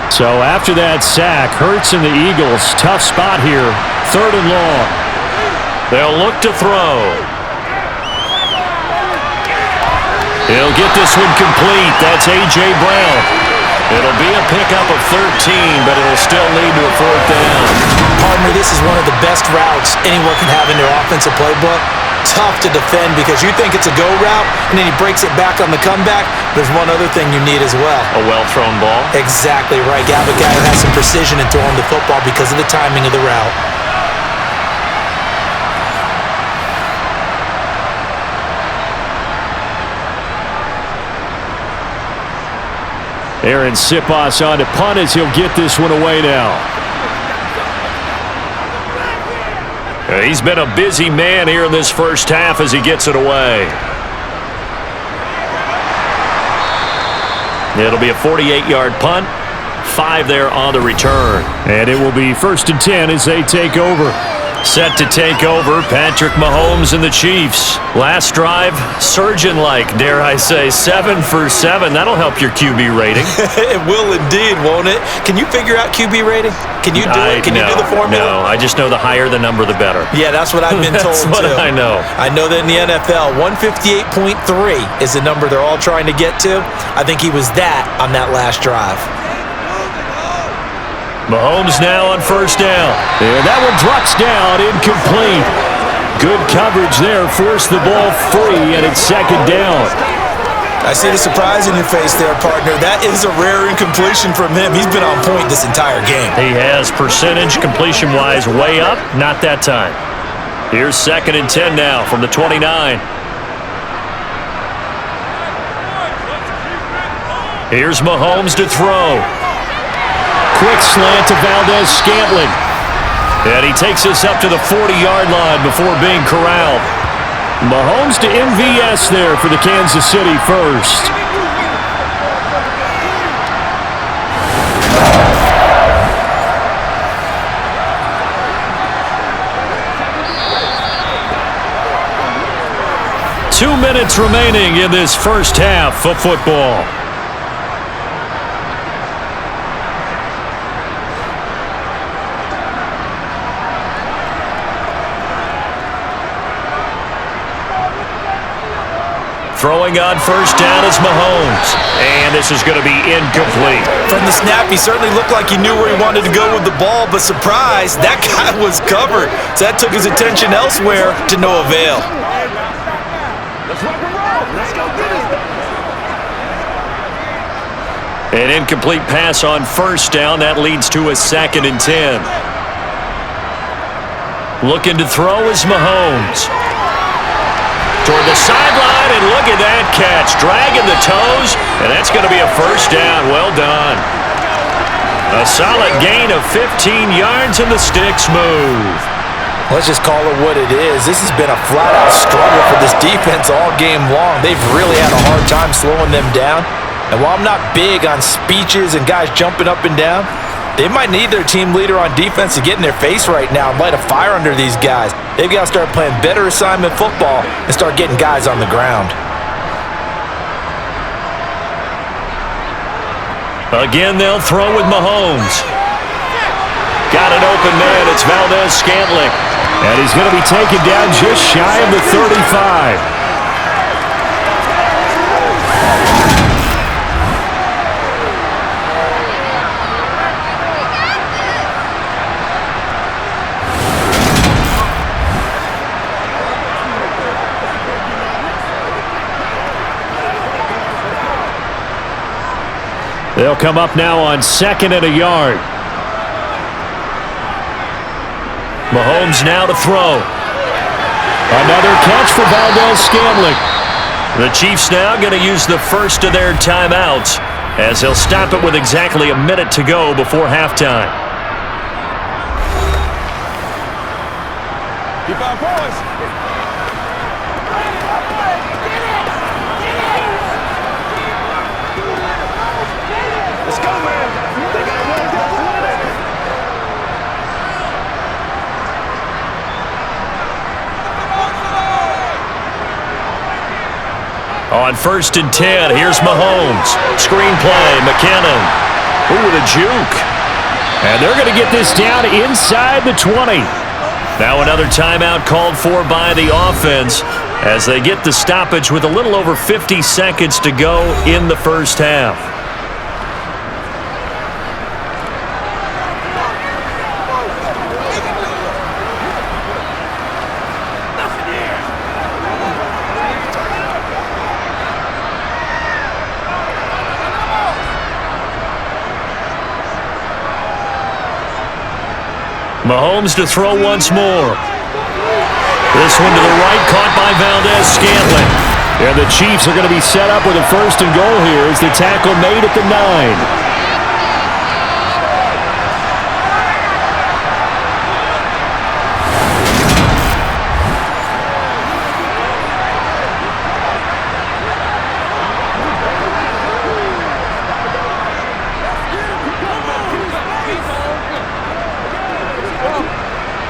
So after that sack, Hurts and the Eagles, tough spot here, 3rd and long. They'll look to throw. He'll get this one complete. That's A.J. Brown. It'll be a pickup of 13, but it'll still lead to a 4th down. Partner, this is one of the best routes anyone can have in their offensive playbook. Tough to defend because you think it's a go route, and then he breaks it back on the comeback. There's one other thing you need as well. A well-thrown ball. Exactly right. You have a guy who has some precision in throwing the football because of the timing of the route. Aaron Sipos on to punt as he'll get this one away now. He's been a busy man here in this first half as he gets it away. It'll be a 48-yard punt. 5 there on the return. And it will be 1st and 10 as they take over. Set to take over, Patrick Mahomes and the Chiefs. Last drive, surgeon-like, dare I say, 7 for 7. That'll help your QB rating. It will indeed, won't it? Can you figure out QB rating? Can you do it? Can you do the formula? No, I just know the higher the number, the better. Yeah, that's what I've been told, That's what too. I know. I know that in the NFL, 158.3 is the number they're all trying to get to. I think he was that on that last drive. Mahomes now on 1st down. And that one drops down, incomplete. Good coverage there, forced the ball free, and it's 2nd down. I see the surprise in your face there, partner. That is a rare incompletion from him. He's been on point this entire game. He has percentage completion-wise way up, not that time. Here's 2nd and 10 now from the 29. Here's Mahomes to throw. Quick slant to Valdez-Scantling. And he takes us up to the 40-yard line before being corralled. Mahomes to MVS there for the Kansas City first. Two minutes remaining in this first half of football. Throwing on 1st down is Mahomes. And this is going to be incomplete. From the snap, he certainly looked like he knew where he wanted to go with the ball, but surprise, that guy was covered. So that took his attention elsewhere to no avail. Let's rock and roll. Let's go get it. An incomplete pass on 1st down. That leads to a 2nd and 10. Looking to throw is Mahomes. Toward the sideline, and look at that catch. Dragging the toes, and that's going to be a 1st down. Well done. A solid gain of 15 yards, and the sticks move. Let's just call it what it is. This has been a flat-out struggle for this defense all game long. They've really had a hard time slowing them down. And while I'm not big on speeches and guys jumping up and down, they might need their team leader on defense to get in their face right now and light a fire under these guys. They've got to start playing better assignment football and start getting guys on the ground. Again, they'll throw with Mahomes. Got an open man. It's Valdez-Scantling. And he's going to be taken down just shy of the 35. They'll come up now on 2nd and a yard. Mahomes now to throw. Another catch for Valdez-Scantling. The Chiefs now going to use the first of their timeouts as they'll stop it with exactly a minute to go before halftime. Keep our boys. Let's go, man. They got to win this. On 1st and 10, here's Mahomes. Screenplay, McKinnon. Ooh, with a juke. And they're going to get this down inside the 20. Now another timeout called for by the offense as they get the stoppage with a little over 50 seconds to go in the first half. Mahomes to throw once more. This one to the right, caught by Valdez-Scantling. And the Chiefs are going to be set up with a 1st and goal here as the tackle made at the 9.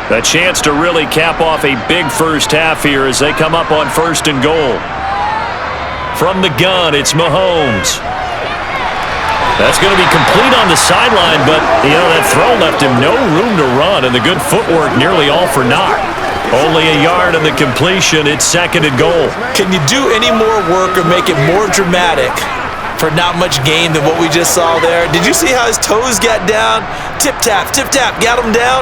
A chance to really cap off a big first half here as they come up on 1st and goal. From the gun, it's Mahomes. That's going to be complete on the sideline, but, that throw left him no room to run, and the good footwork nearly all for naught. Only a yard on the completion. It's 2nd and goal. Can you do any more work or make it more dramatic for not much gain than what we just saw there? Did you see how his toes got down? Tip-tap, got him down.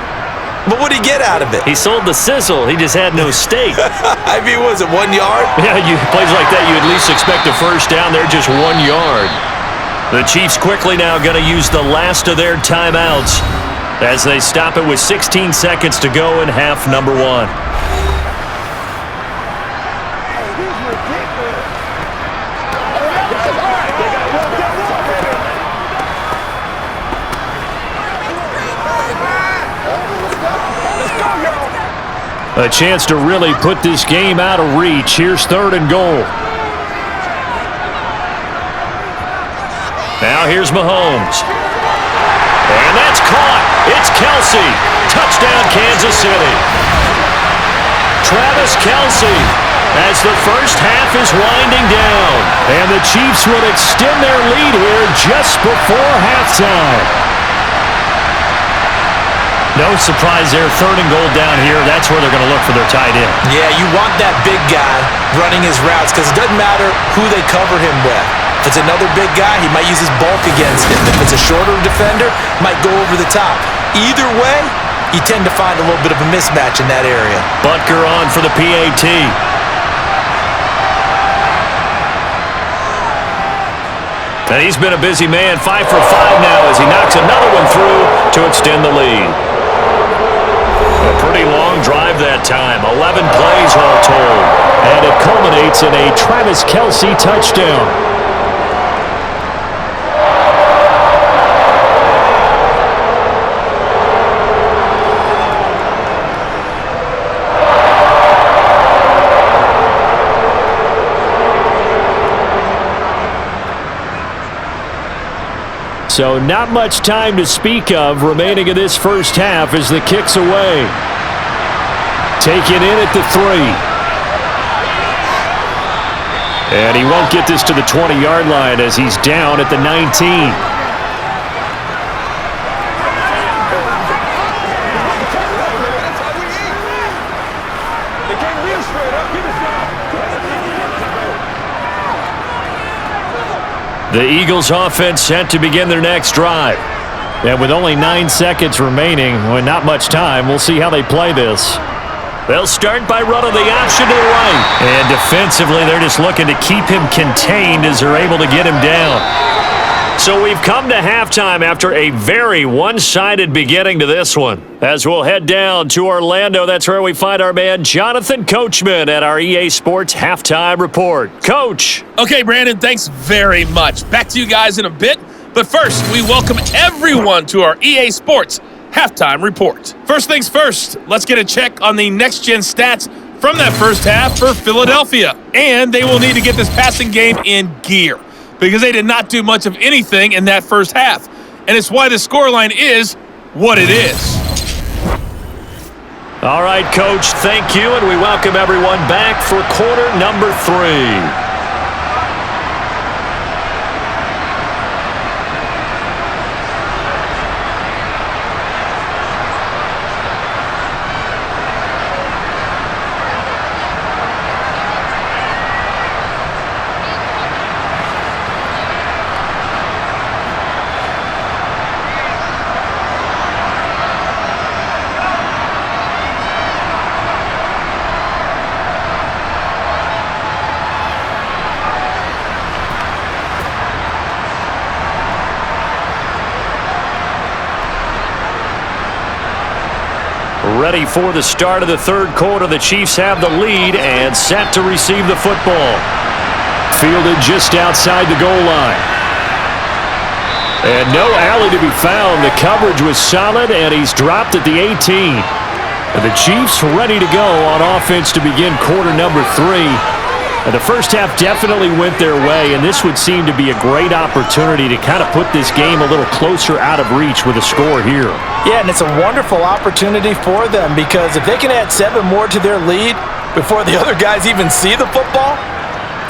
But what did he get out of it? He sold the sizzle. He just had no steak. I mean, was it 1 yard? Yeah, plays like that, you at least expect a first down. They're just 1 yard. The Chiefs quickly now going to use the last of their timeouts as they stop it with 16 seconds to go in half number 1. A chance to really put this game out of reach. Here's 3rd and goal. Now here's Mahomes. And that's caught. It's Kelce. Touchdown, Kansas City. Travis Kelce as the first half is winding down. And the Chiefs will extend their lead here just before halftime. No surprise there, 3rd and goal down here. That's where they're going to look for their tight end. Yeah, you want that big guy running his routes because it doesn't matter who they cover him with. If it's another big guy, he might use his bulk against him. If it's a shorter defender, might go over the top. Either way, you tend to find a little bit of a mismatch in that area. Butker on for the PAT. And he's been a busy man, 5 for 5 now as he knocks another one through to extend the lead. A pretty long drive that time, 11 plays all told. And it culminates in a Travis Kelce touchdown. So not much time to speak of remaining in this first half as the kick's away. Taken in at the 3. And he won't get this to the 20-yard line as he's down at the 19. The Eagles offense set to begin their next drive. And with only 9 seconds remaining, well, not much time, we'll see how they play this. They'll start by running the option to the right. And defensively, they're just looking to keep him contained as they're able to get him down. So we've come to halftime after a very one-sided beginning to this one. As we'll head down to Orlando, that's where we find our man Jonathan Coachman at our EA Sports Halftime Report. Coach. Okay, Brandon, thanks very much. Back to you guys in a bit. But first, we welcome everyone to our EA Sports Halftime Report. First things first, let's get a check on the next-gen stats from that first half for Philadelphia. And they will need to get this passing game in gear, because they did not do much of anything in that first half. And it's why the scoreline is what it is. All right, Coach, thank you, and we welcome everyone back for quarter number 3. Ready for the start of the third quarter. The Chiefs have the lead and set to receive the football. Fielded just outside the goal line. And no alley to be found. The coverage was solid, and he's dropped at the 18. And the Chiefs ready to go on offense to begin quarter number 3. And the first half definitely went their way, and this would seem to be a great opportunity to kind of put this game a little closer out of reach with a score here. Yeah, and it's a wonderful opportunity for them, because if they can add 7 more to their lead before the other guys even see the football,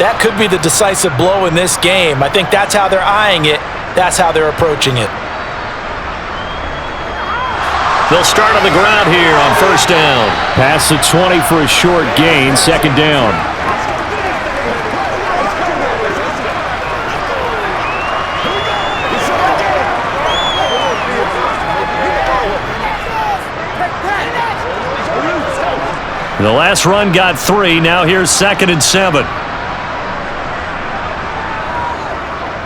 that could be the decisive blow in this game. I think that's how they're eyeing it. That's how they're approaching it. They'll start on the ground here on first down. Pass the 20 for a short gain, second down. The last run got 3. Now here's 2nd and 7.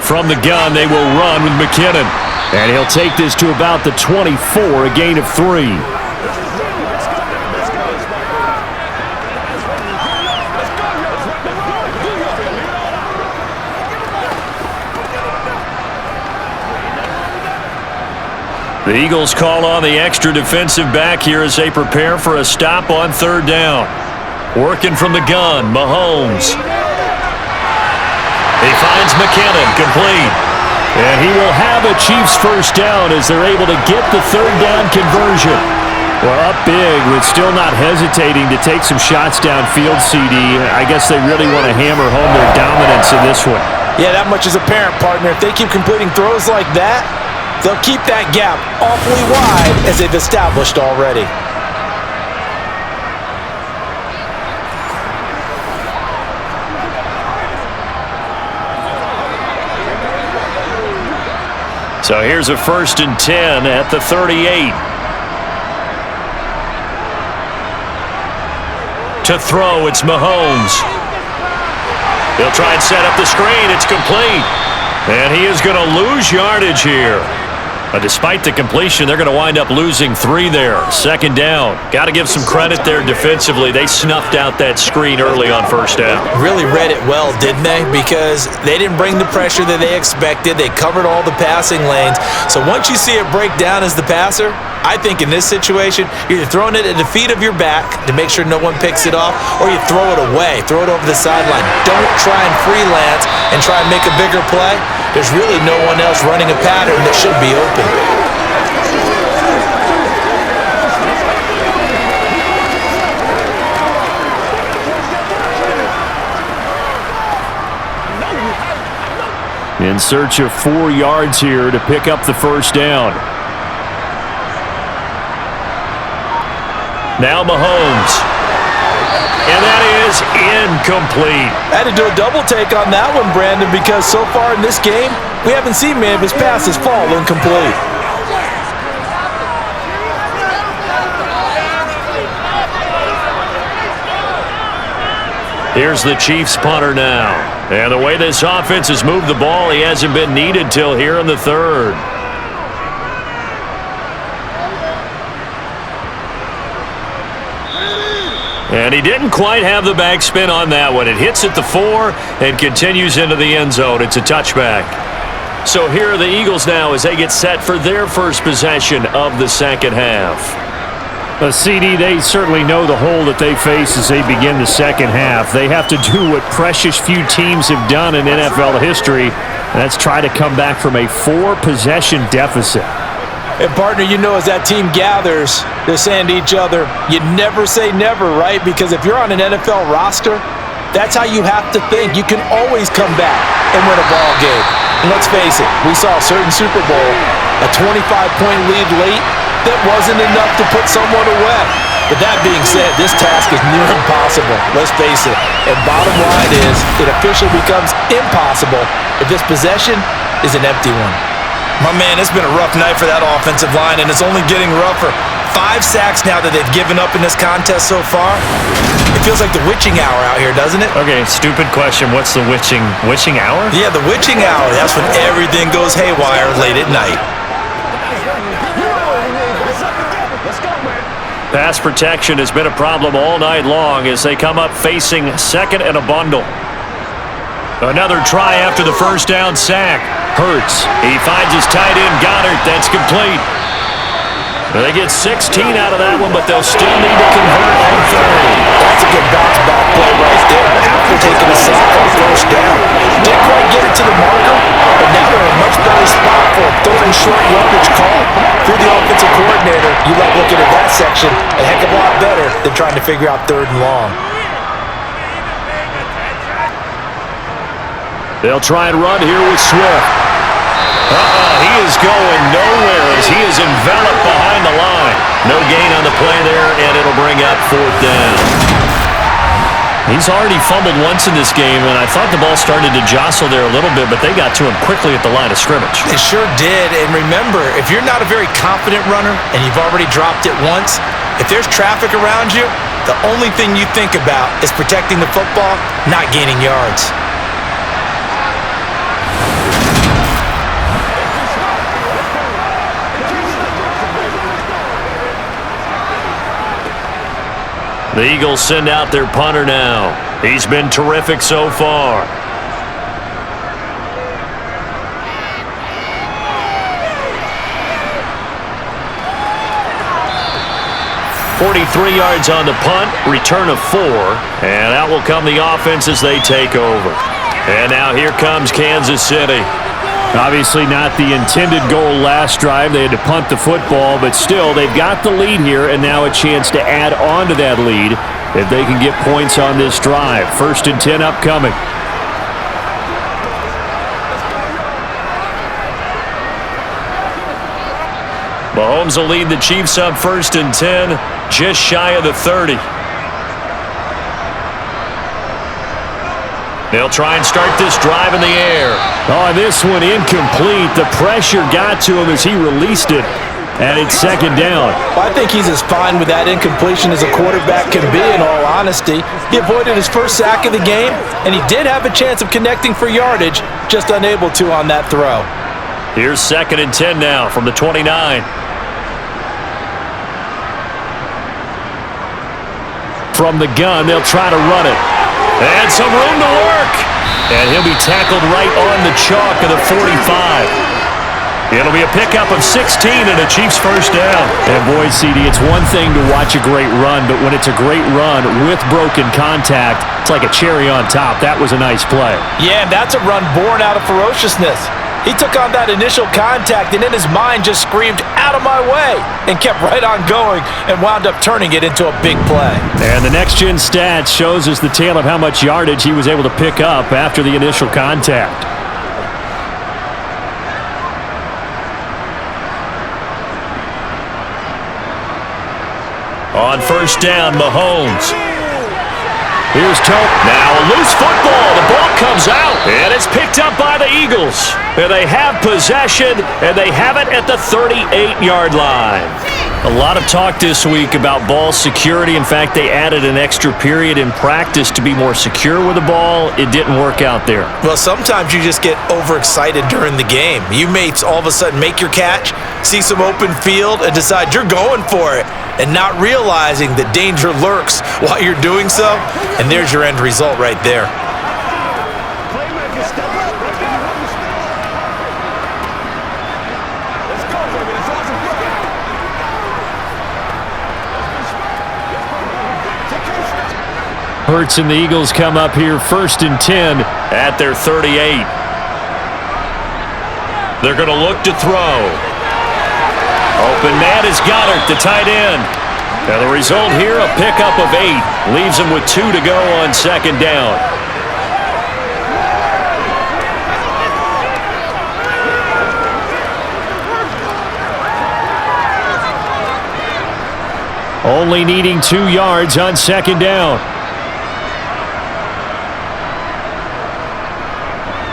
From the gun, they will run with McKinnon. And he'll take this to about the 24, a gain of 3. The Eagles call on the extra defensive back here as they prepare for a stop on third down. Working from the gun, Mahomes. He finds McKinnon, complete. And he will have a Chiefs first down as they're able to get the third down conversion. Well, up big with still not hesitating to take some shots downfield, CD. I guess they really want to hammer home their dominance in this one. Yeah, that much is apparent, partner. If they keep completing throws like that, they'll keep that gap awfully wide as they've established already. So here's a 1st and 10 at the 38. To throw, it's Mahomes. He'll try and set up the screen. It's complete. And he is going to lose yardage here. But despite the completion, they're going to wind up losing 3 there. Second down. Got to give some credit there defensively. They snuffed out that screen early on first down. Really read it well, didn't they? Because they didn't bring the pressure that they expected. They covered all the passing lanes. So once you see it break down as the passer, I think in this situation, you're either throwing it at the feet of your back to make sure no one picks it off, or you throw it away, throw it over the sideline. Don't try and freelance and try and make a bigger play. There's really no one else running a pattern that should be open. In search of 4 yards here to pick up the first down. Now Mahomes. And that is incomplete. I had to do a double take on that one, Brandon, because so far in this game, we haven't seen many of his passes fall incomplete. Here's the Chiefs punter now. And the way this offense has moved the ball, he hasn't been needed till here in the third. And he didn't quite have the backspin on that one. It hits at the 4 and continues into the end zone. It's a touchback. So here are the Eagles now as they get set for their first possession of the second half. CD, they certainly know the hole that they face as they begin the second half. They have to do what precious few teams have done in NFL history, and that's try to come back from a 4-possession deficit. And partner, you know, as that team gathers, they're saying to each other, you never say never, right? Because if you're on an NFL roster, that's how you have to think. You can always come back and win a ball game. And let's face it, we saw a certain Super Bowl, a 25-point lead late, that wasn't enough to put someone away. But that being said, this task is near impossible. Let's face it. And bottom line is, it officially becomes impossible if this possession is an empty one. My man, it's been a rough night for that offensive line, and it's only getting rougher. 5 sacks now that they've given up in this contest so far. It feels like the witching hour out here, doesn't it? Okay, stupid question. What's the witching hour? Yeah, the witching hour. That's when everything goes haywire late at night. Pass protection has been a problem all night long as they come up facing second and a bundle. Another try after the first down sack. Hurts. He finds his tight end, Goddard. That's complete. They get 16 out of that one, but they'll still need to convert on third. That's a good bounce back play right there after taking a sack on first down. Didn't quite get it to the marker, but now they're in a much better spot for a third and short yardage call. Through the offensive coordinator, you like looking at that section a heck of a lot better than trying to figure out third and long. They'll try and run here with Swift. He is going nowhere as he is enveloped behind the line. No gain on the play there, and it'll bring up fourth down. He's already fumbled once in this game, and I thought the ball started to jostle there a little bit, but they got to him quickly at the line of scrimmage. They sure did, and remember, if you're not a very confident runner and you've already dropped it once, if there's traffic around you, the only thing you think about is protecting the football, not gaining yards. The Eagles send out their punter now. He's been terrific so far. .43 yards on the punt, return of 4, and out will come the offense as they take over. And now here comes Kansas City. Obviously not the intended goal last drive. They had to punt the football, but still, they've got the lead here, and now a chance to add on to that lead if they can get points on this drive. 1st and 10 upcoming. Mahomes will lead the Chiefs up 1st and 10, just shy of the 30. They'll try and start this drive in the air. Oh, this one incomplete. The pressure got to him as he released it, and it's 2nd down. Well, I think he's as fine with that incompletion as a quarterback can be, in all honesty. He avoided his first sack of the game, and he did have a chance of connecting for yardage, just unable to on that throw. Here's 2nd and 10 now from the 29. From the gun, they'll try to run it. And some room to work. And he'll be tackled right on the chalk of the 45. It'll be a pickup of 16 and a Chiefs first down. And boy, CD, it's one thing to watch a great run, but when it's a great run with broken contact, it's like a cherry on top. That was a nice play. Yeah, and that's a run born out of ferociousness. He took on that initial contact and in his mind just screamed, "Out of my way," and kept right on going and wound up turning it into a big play. And the next-gen stats shows us the tale of how much yardage he was able to pick up after the initial contact. On first down, Mahomes. Here's Tope. Now a loose football. The ball comes out, and it's picked up by the Eagles. And they have possession, and they have it at the 38-yard line. A lot of talk this week about ball security. In fact, they added an extra period in practice to be more secure with the ball. It didn't work out there. Well, sometimes you just get overexcited during the game. You may all of a sudden make your catch, see some open field, and decide you're going for it, and not realizing that danger lurks while you're doing so, and there's your end result right there. Playmaker, step up. Let's go. Let's go, baby. Let's awesome. Hurts and the Eagles come up here first and 10 at their 38. They're going to look to throw. Open man is Goddard, the tight end. Now the result here, a pickup of 8. Leaves him with 2 to go on second down. Only needing 2 yards on second down.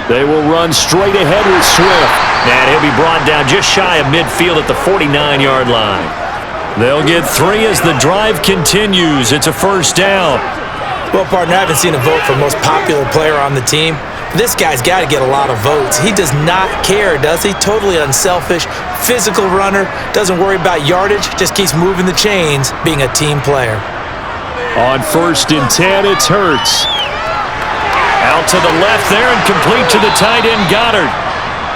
They will run straight ahead with Swift. And he'll be brought down just shy of midfield at the 49-yard line. They'll get 3 as the drive continues. It's a first down. Well, partner, I haven't seen a vote for most popular player on the team. This guy's got to get a lot of votes. He does not care, does he? Totally unselfish, physical runner, doesn't worry about yardage, just keeps moving the chains, being a team player. On first and 10, it's Hurts. Out to the left there and complete to the tight end, Goddard.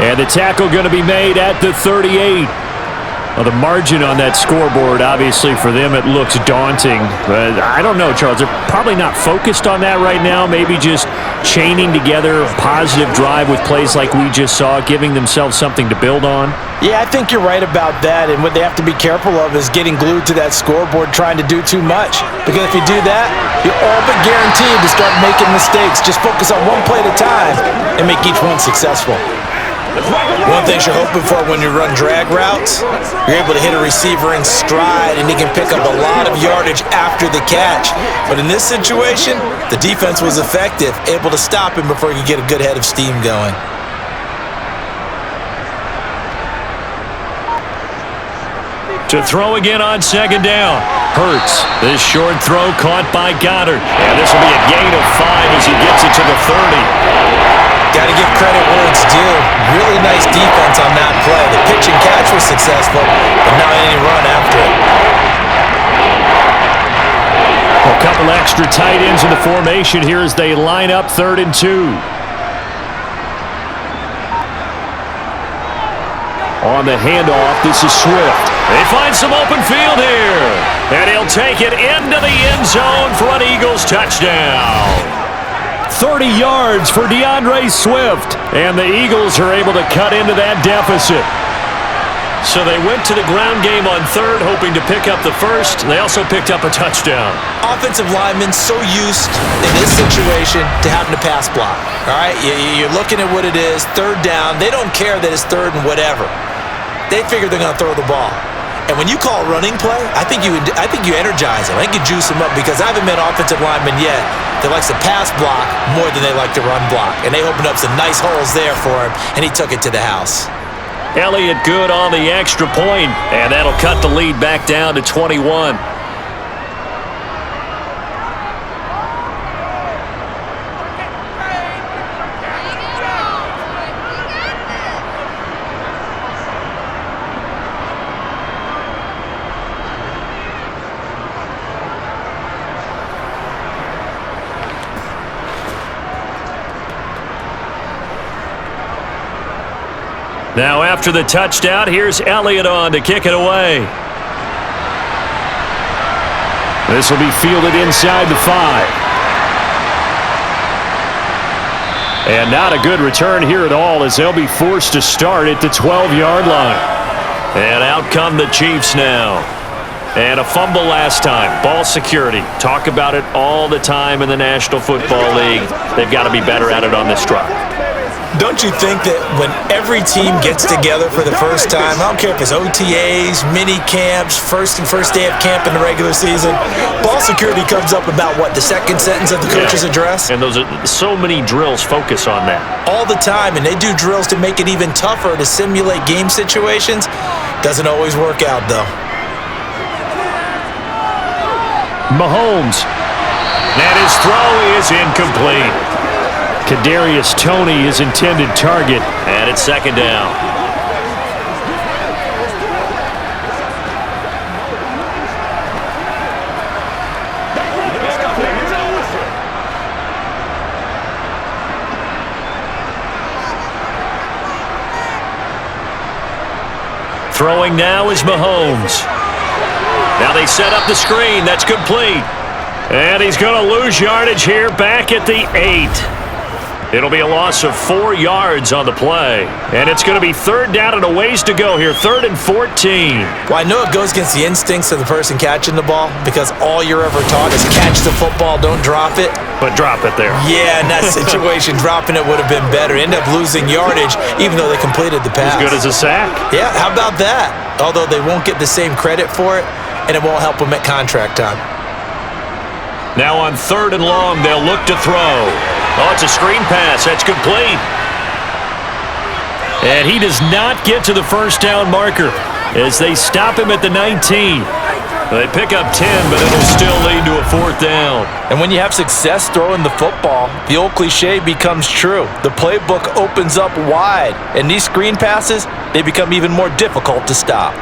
And the tackle going to be made at the 38. Well, the margin on that scoreboard, obviously, for them, it looks daunting. But I don't know, Charles. They're probably not focused on that right now. Maybe just chaining together a positive drive with plays like we just saw, giving themselves something to build on. Yeah, I think you're right about that. And what they have to be careful of is getting glued to that scoreboard trying to do too much. Because if you do that, you're all but guaranteed to start making mistakes. Just focus on one play at a time and make each one successful. One thing you're hoping for when you run drag routes, you're able to hit a receiver in stride and he can pick up a lot of yardage after the catch. But in this situation, the defense was effective, able to stop him before he could get a good head of steam going. To throw again on second down. Hurts. This short throw caught by Goddard. And this will be a gain of 5 as he gets it to the 30. Got to give credit where it's due. Really nice defense on that play. The pitch and catch was successful, but not any run after it. A couple extra tight ends in the formation here as they line up 3rd and 2. On the handoff, this is Swift. They find some open field here. And he'll take it into the end zone for an Eagles touchdown. 30 yards for DeAndre Swift. And the Eagles are able to cut into that deficit. So they went to the ground game on 3rd, hoping to pick up the 1st. They also picked up a touchdown. Offensive linemen so used in this situation to having to pass block. All right, you're looking at what it is, 3rd down. They don't care that it's 3rd and whatever. They figure they're going to throw the ball. And when you call a running play, I think you energize them. I think you juice them up because I haven't met an offensive lineman yet that likes to pass block more than they like to run block. And they opened up some nice holes there for him, and he took it to the house. Elliott good on the extra point, and that'll cut the lead back down to 21. Now after the touchdown, here's Elliott on to kick it away. This will be fielded inside the 5. And not a good return here at all as they'll be forced to start at the 12-yard line. And out come the Chiefs now. And a fumble last time. Ball security. Talk about it all the time in the National Football League. They've got to be better at it on this drive. Don't you think that when every team gets together for the first time, I don't care if it's OTAs, mini camps, first day of camp in the regular season, ball security comes up about what, the second sentence of the coach's address? And those are so many drills focus on that. All the time, and they do drills to make it even tougher to simulate game situations. Doesn't always work out, though. Mahomes. And his throw is incomplete. Kadarius Toney, his intended target, and it's second down. Throwing now is Mahomes. Now they set up the screen. That's complete. And he's going to lose yardage here back at the 8. It'll be a loss of 4 yards on the play. And it's going to be third down and a ways to go here. 3rd and 14. Well, I know it goes against the instincts of the person catching the ball because all you're ever taught is catch the football, don't drop it. But drop it there. Yeah, in that situation, dropping it would have been better. End up losing yardage even though they completed the pass. As good as a sack. Yeah, how about that? Although they won't get the same credit for it, and it won't help them at contract time. Now on 3rd and long, they'll look to throw. Oh, it's a screen pass. That's complete. And he does not get to the first down marker as they stop him at the 19. They pick up 10, but it'll still lead to a 4th down. And when you have success throwing the football, the old cliche becomes true. The playbook opens up wide, and these screen passes, they become even more difficult to stop.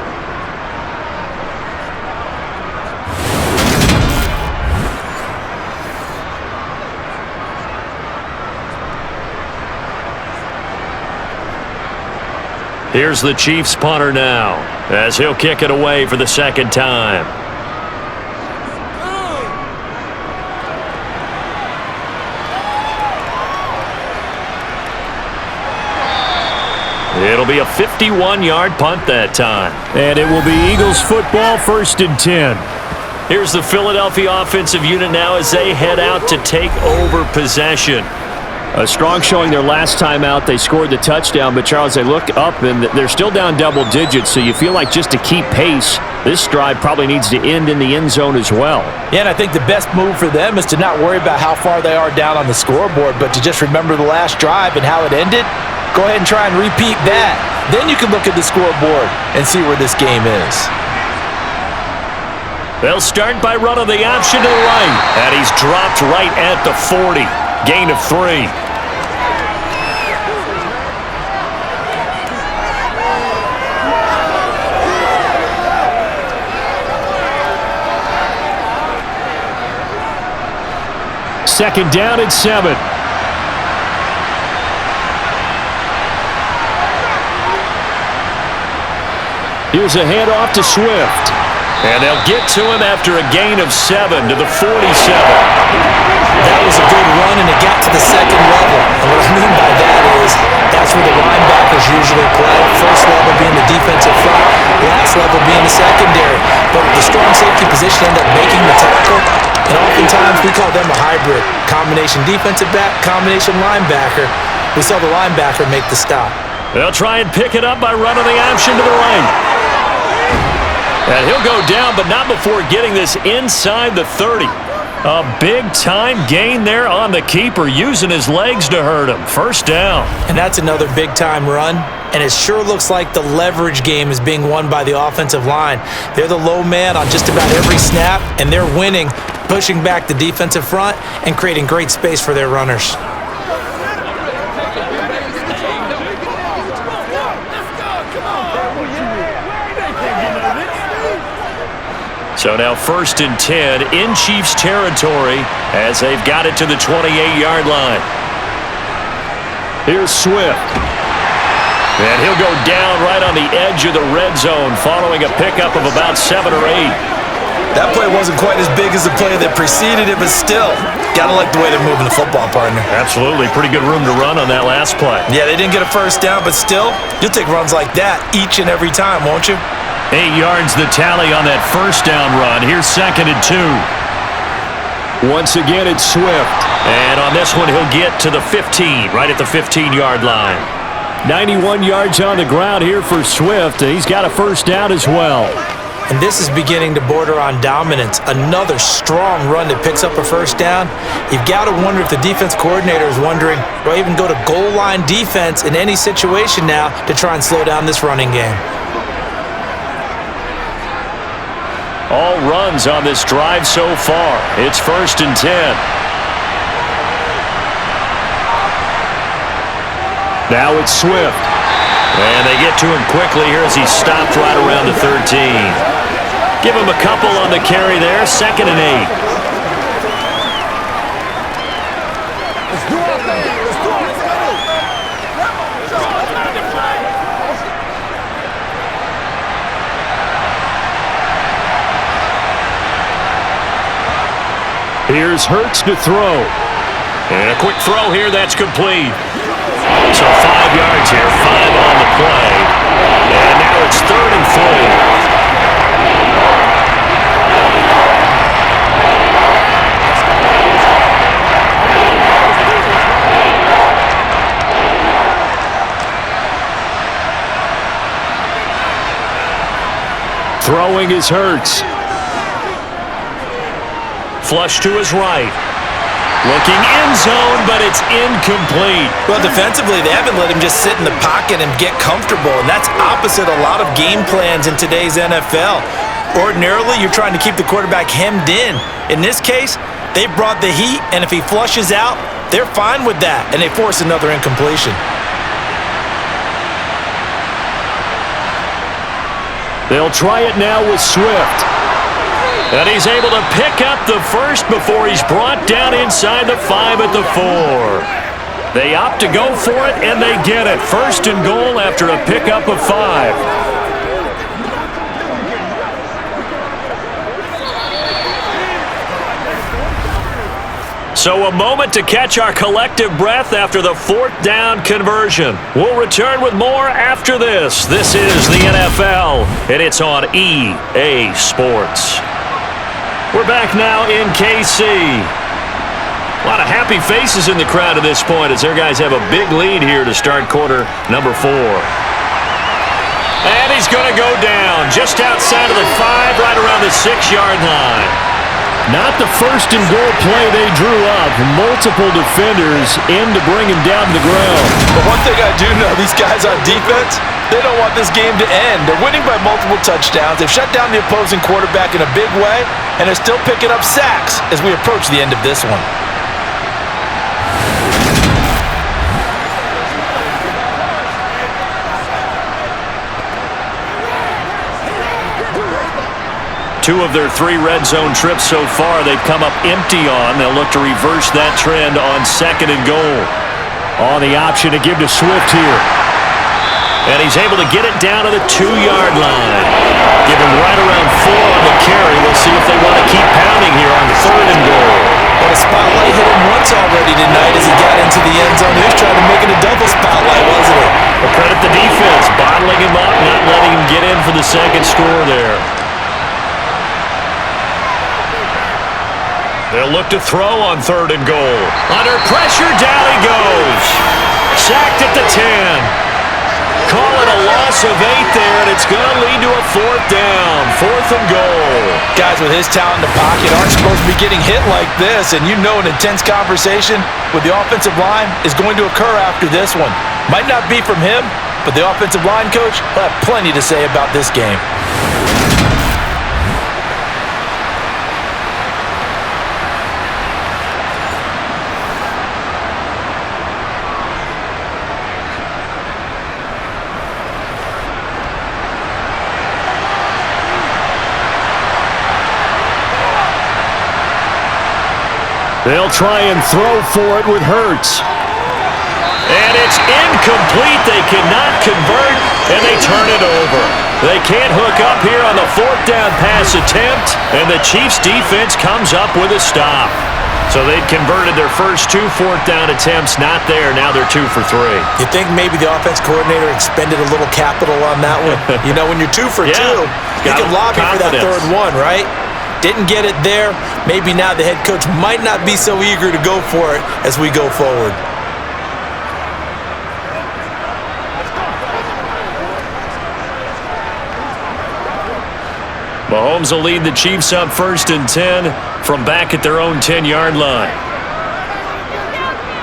Here's the Chiefs punter now as he'll kick it away for the second time. It'll be a 51-yard punt that time. And it will be Eagles football, 1st and 10. Here's the Philadelphia offensive unit now as they head out to take over possession. A strong showing their last time out. They scored the touchdown, but Charles, they look up and they're still down double digits, so you feel like just to keep pace, this drive probably needs to end in the end zone as well. Yeah, and I think the best move for them is to not worry about how far they are down on the scoreboard, but to just remember the last drive and how it ended. Go ahead and try and repeat that. Then you can look at the scoreboard and see where this game is. They'll start by running the option to the right, and he's dropped right at the 40. Gain of 3. Second down and 7. Here's a handoff to Swift. And they'll get to him after a gain of 7 to the 47. That was a good run, and it got to the second level. And what I mean by that is that's where the linebackers usually play. First level being the defensive front, last level being the secondary. But the strong safety position ended up making the tackle. And oftentimes we call them a hybrid. Combination defensive back, combination linebacker. We saw the linebacker make the stop. They'll try and pick it up by running the option to the right. And he'll go down, but not before getting this inside the 30. A big-time gain there on the keeper, using his legs to hurt him. First down. And that's another big-time run. And it sure looks like the leverage game is being won by the offensive line. They're the low man on just about every snap, and they're winning, pushing back the defensive front and creating great space for their runners. So now 1st and 10 in Chiefs territory as they've got it to the 28-yard line. Here's Swift. And he'll go down right on the edge of the red zone following a pickup of about 7 or 8. That play wasn't quite as big as the play that preceded it, but still, gotta like the way they're moving the football, partner. Absolutely. Pretty good room to run on that last play. Yeah, they didn't get a first down, but still, you'll take runs like that each and every time, won't you? 8 yards the tally on that first down run. Here's 2nd and 2. Once again, it's Swift. And on this one, he'll get to the 15, right at the 15-yard line. 91 yards on the ground here for Swift. He's got a first down as well. And this is beginning to border on dominance. Another strong run that picks up a first down. You've got to wonder if the defense coordinator is wondering, do I even go to goal line defense in any situation now to try and slow down this running game? All runs on this drive so far. It's 1st and 10. Now it's Swift. And they get to him quickly here as he's stopped right around the 13. Give him a couple on the carry there. 2nd and 8. Let's do our thing. Let's do it. Here's Hurts to throw. And a quick throw here. That's complete. So 5 yards here. 5 on the play. And now it's 3rd and 3. Throwing is Hurts. Flush to his right. Looking end zone, but it's incomplete. Well, defensively, they haven't let him just sit in the pocket and get comfortable, and that's opposite a lot of game plans in today's NFL. Ordinarily, you're trying to keep the quarterback hemmed in. In this case, they brought the heat, and if he flushes out, they're fine with that, and they force another incompletion. They'll try it now with Swift. And he's able to pick up the first before he's brought down inside the 5 at the 4. They opt to go for it, and they get it. 1st and goal after a pickup of 5. So a moment to catch our collective breath after the 4th down conversion. We'll return with more after this. This is the NFL, and it's on EA Sports. We're back now in KC. A lot of happy faces in the crowd at this point as their guys have a big lead here to start quarter number 4. And he's going to go down just outside of the 5, right around the 6-yard line. Not the 1st and goal play they drew up. Multiple defenders in to bring him down to the ground. But one thing I do know, these guys on defense, they don't want this game to end. They're winning by multiple touchdowns. They've shut down the opposing quarterback in a big way, and they're still picking up sacks as we approach the end of this one. Two of their 3 red zone trips so far they've come up empty on. They'll look to reverse that trend on 2nd and goal. On the option to give to Swift here. And he's able to get it down to the 2-yard line. Give him right around 4 on the carry. We'll see if they want to keep pounding here on 3rd and goal. Well, the spotlight hit him once already tonight as he got into the end zone. He was trying to make it a double spotlight, wasn't it? Well, credit the defense, bottling him up, not letting him get in for the 2nd score there. They'll look to throw on 3rd and goal. Under pressure, down he goes. Sacked at the 10. Call it a loss of 8 there, and it's going to lead to a 4th down. 4th and goal. Guys with his talent in the pocket aren't supposed to be getting hit like this, and you know an intense conversation with the offensive line is going to occur after this one. Might not be from him, but the offensive line coach will have plenty to say about this game. They'll try and throw for it with Hurts. And it's incomplete. They cannot convert, and they turn it over. They can't hook up here on the 4th down pass attempt, and the Chiefs' defense comes up with a stop. So they'd converted their first 2 4th down attempts, not there. Now they're 2 for 3. You think maybe the offense coordinator expended a little capital on that one? You know, when you're 2 for 2, you can lobby for that 3rd one, right? Didn't get it there. Maybe now the head coach might not be so eager to go for it as we go forward. Mahomes will lead the Chiefs up 1st and 10 from back at their own 10-yard line.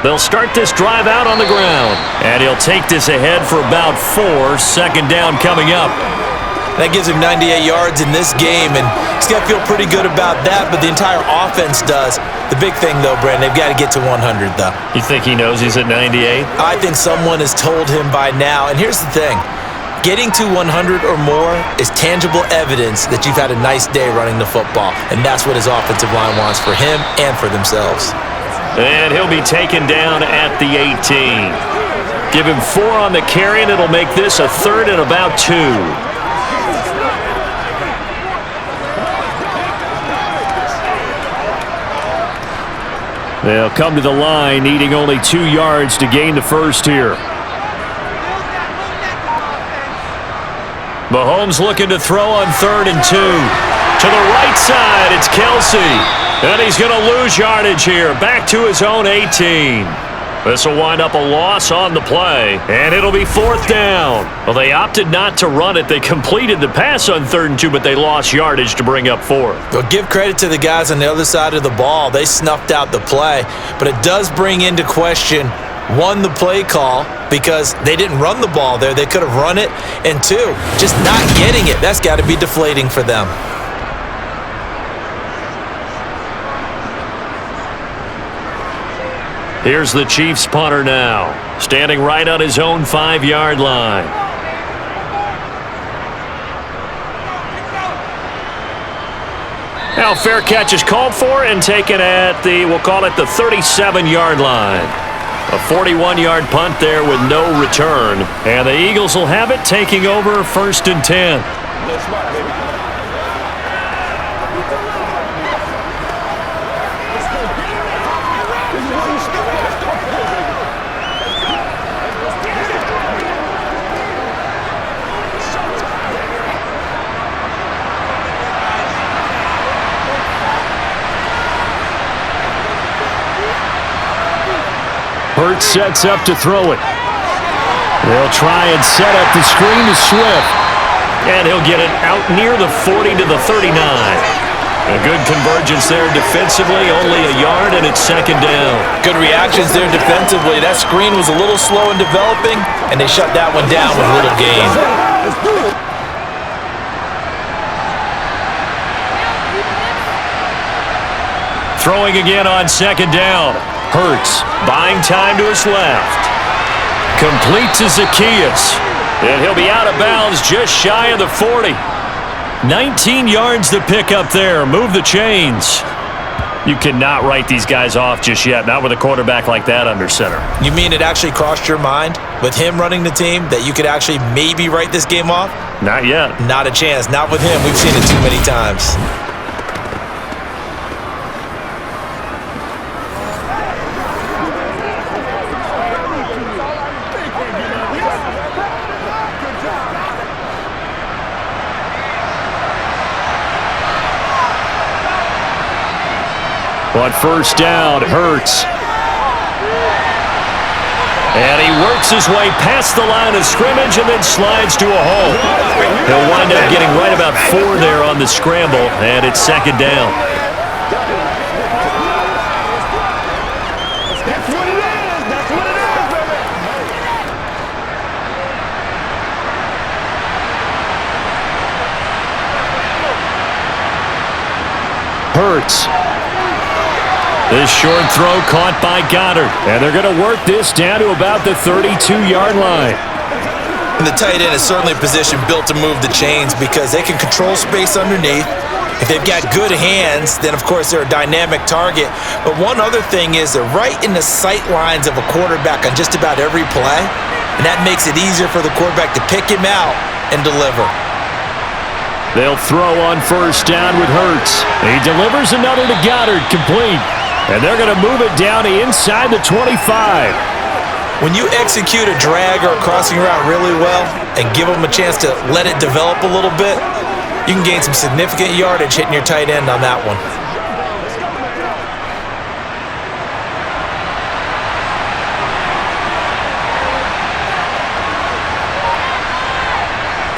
They'll start this drive out on the ground, and he'll take this ahead for about 4. 2nd down coming up. That gives him 98 yards in this game, and he's got to feel pretty good about that, but the entire offense does. The big thing, though, Brandon, they've got to get to 100, though. You think he knows he's at 98? I think someone has told him by now, and here's the thing. Getting to 100 or more is tangible evidence that you've had a nice day running the football, and that's what his offensive line wants for him and for themselves. And he'll be taken down at the 18. Give him 4 on the carry, and it'll make this a 3rd and about 2. They'll come to the line, needing only 2 yards to gain the first here. Mahomes looking to throw on 3rd and 2. To the right side, it's Kelsey. And he's going to lose yardage here. Back to his own 18. This will wind up a loss on the play. And it'll be 4th down. Well, they opted not to run it. They completed the pass on 3rd and 2, but they lost yardage to bring up 4th. Well, give credit to the guys on the other side of the ball. They snuffed out the play. But it does bring into question, 1, the play call, because they didn't run the ball there. They could have run it. And 2, just not getting it. That's got to be deflating for them. Here's the Chiefs punter now, standing right on his own 5-yard line. Now fair catch is called for and taken at the, we'll call it the 37-yard line. A 41-yard punt there with no return. And the Eagles will have it, taking over 1st and 10. Hurts sets up to throw it. They'll try and set up the screen to Swift. And he'll get it out near the 40 to the 39. A good convergence there defensively, only a yard, and it's 2nd down. Good reactions there defensively. That screen was a little slow in developing, and they shut that one down with little gain. Throwing again on 2nd down. Hurts, buying time to his left. Completes to Zacchaeus. And he'll be out of bounds just shy of the 40. 19 yards to pick up there. Move the chains. You cannot write these guys off just yet, not with a quarterback like that under center. You mean it actually crossed your mind with him running the team that you could actually maybe write this game off? Not yet. Not a chance. Not with him. We've seen it too many times. On 1st down, Hurts. And he works his way past the line of scrimmage and then slides to a hole. He'll wind up getting right about 4 there on the scramble, and it's 2nd down. That's what it is. That's what it is, baby. Hurts. This short throw caught by Goddard. And they're going to work this down to about the 32-yard line. And the tight end is certainly a position built to move the chains because they can control space underneath. If they've got good hands, then of course they're a dynamic target. But one other thing is they're right in the sight lines of a quarterback on just about every play, and that makes it easier for the quarterback to pick him out and deliver. They'll throw on first down with Hurts. He delivers another to Goddard, complete. And they're going to move it down to inside the 25. When you execute a drag or a crossing route really well and give them a chance to let it develop a little bit, you can gain some significant yardage hitting your tight end on that one.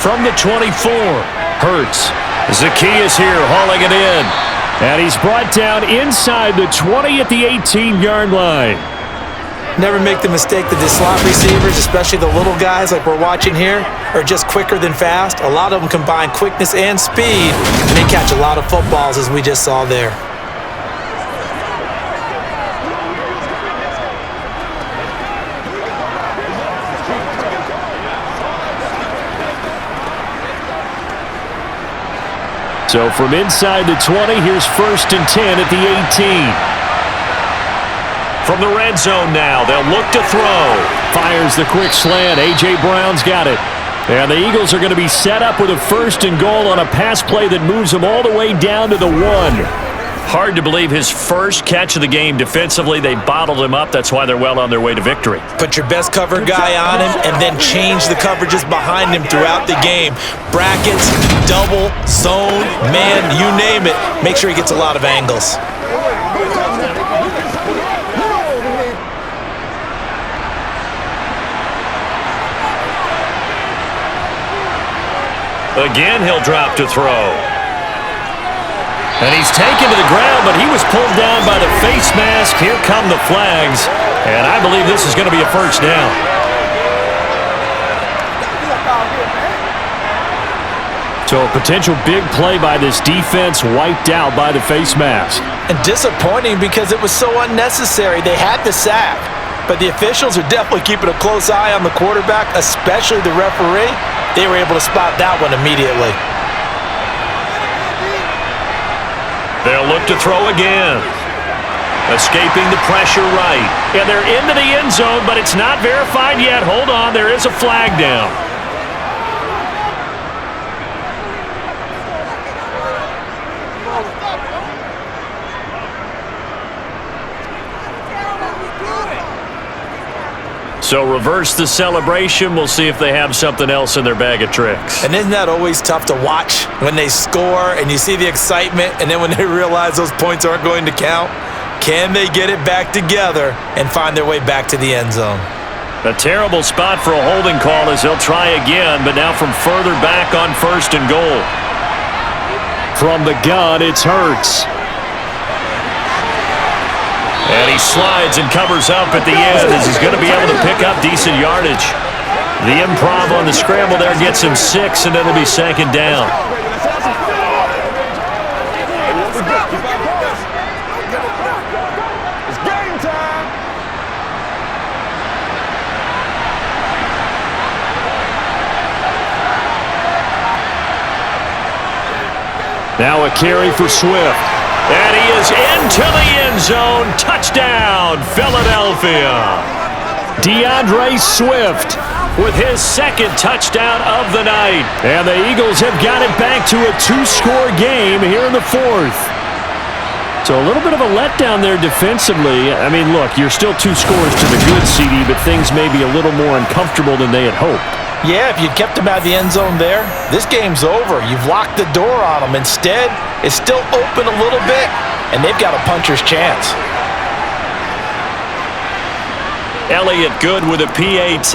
From the 24, Hurts. Zacchaeus here hauling it in. And he's brought down inside the 20 at the 18-yard line. Never make the mistake that the slot receivers, especially the little guys like we're watching here, are just quicker than fast. A lot of them combine quickness and speed, and they catch a lot of footballs, as we just saw there. So from inside the 20, here's 1st and 10 at the 18. From the red zone now, they'll look to throw. Fires the quick slant. A.J. Brown's got it. And the Eagles are going to be set up with a 1st and goal on a pass play that moves them all the way down to the 1. Hard to believe his first catch of the game defensively. They bottled him up. That's why they're well on their way to victory. Put your best cover guy on him and then change the coverages behind him throughout the game. Brackets, double, zone, man, you name it. Make sure he gets a lot of angles. Again, he'll drop to throw. And he's taken to the ground, but he was pulled down by the face mask. Here come the flags. And I believe this is going to be a 1st down. So a potential big play by this defense wiped out by the face mask. And disappointing because it was so unnecessary. They had the sack. But the officials are definitely keeping a close eye on the quarterback, especially the referee. They were able to spot that one immediately. They'll look to throw again. Escaping the pressure right. And they're into the end zone, but it's not verified yet. Hold on, there is a flag down. So reverse the celebration. We'll see if they have something else in their bag of tricks. And isn't that always tough to watch when they score and you see the excitement and then when they realize those points aren't going to count? Can they get it back together and find their way back to the end zone? A terrible spot for a holding call as they'll try again, but now from further back on 1st and goal. From the gun, it's Hurts. And he slides and covers up at the end as he's going to be able to pick up decent yardage. The improv on the scramble there gets him 6, and it'll be 2nd down. It's game time. Now a carry for Swift. And he is into the end zone. Touchdown, Philadelphia. DeAndre Swift with his 2nd touchdown of the night. And the Eagles have got it back to a 2-score game here in the 4th. So a little bit of a letdown there defensively. I mean, look, you're still 2 scores to the good, CD, but things may be a little more uncomfortable than they had hoped. Yeah, if you kept him out of the end zone there, this game's over. You've locked the door on them. Instead, it's still open a little bit, and they've got a puncher's chance. Elliott good with a PAT,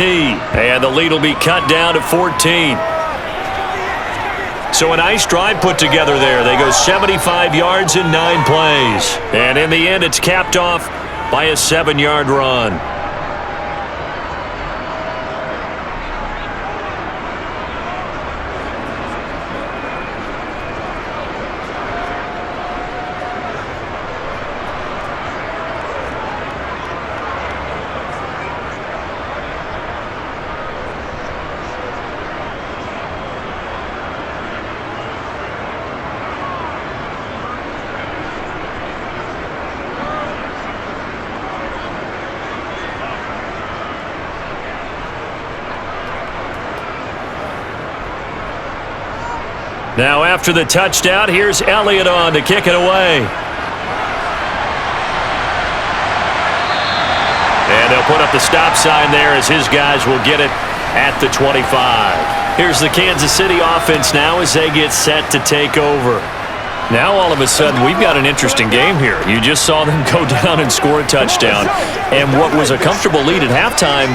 and the lead will be cut down to 14. So a nice drive put together there. They go 75 yards in 9 plays. And in the end, it's capped off by a 7-yard run. Now after the touchdown, here's Elliott on to kick it away. And they'll put up the stop sign there as his guys will get it at the 25. Here's the Kansas City offense now as they get set to take over. Now all of a sudden we've got an interesting game here. You just saw them go down and score a touchdown. And what was a comfortable lead at halftime,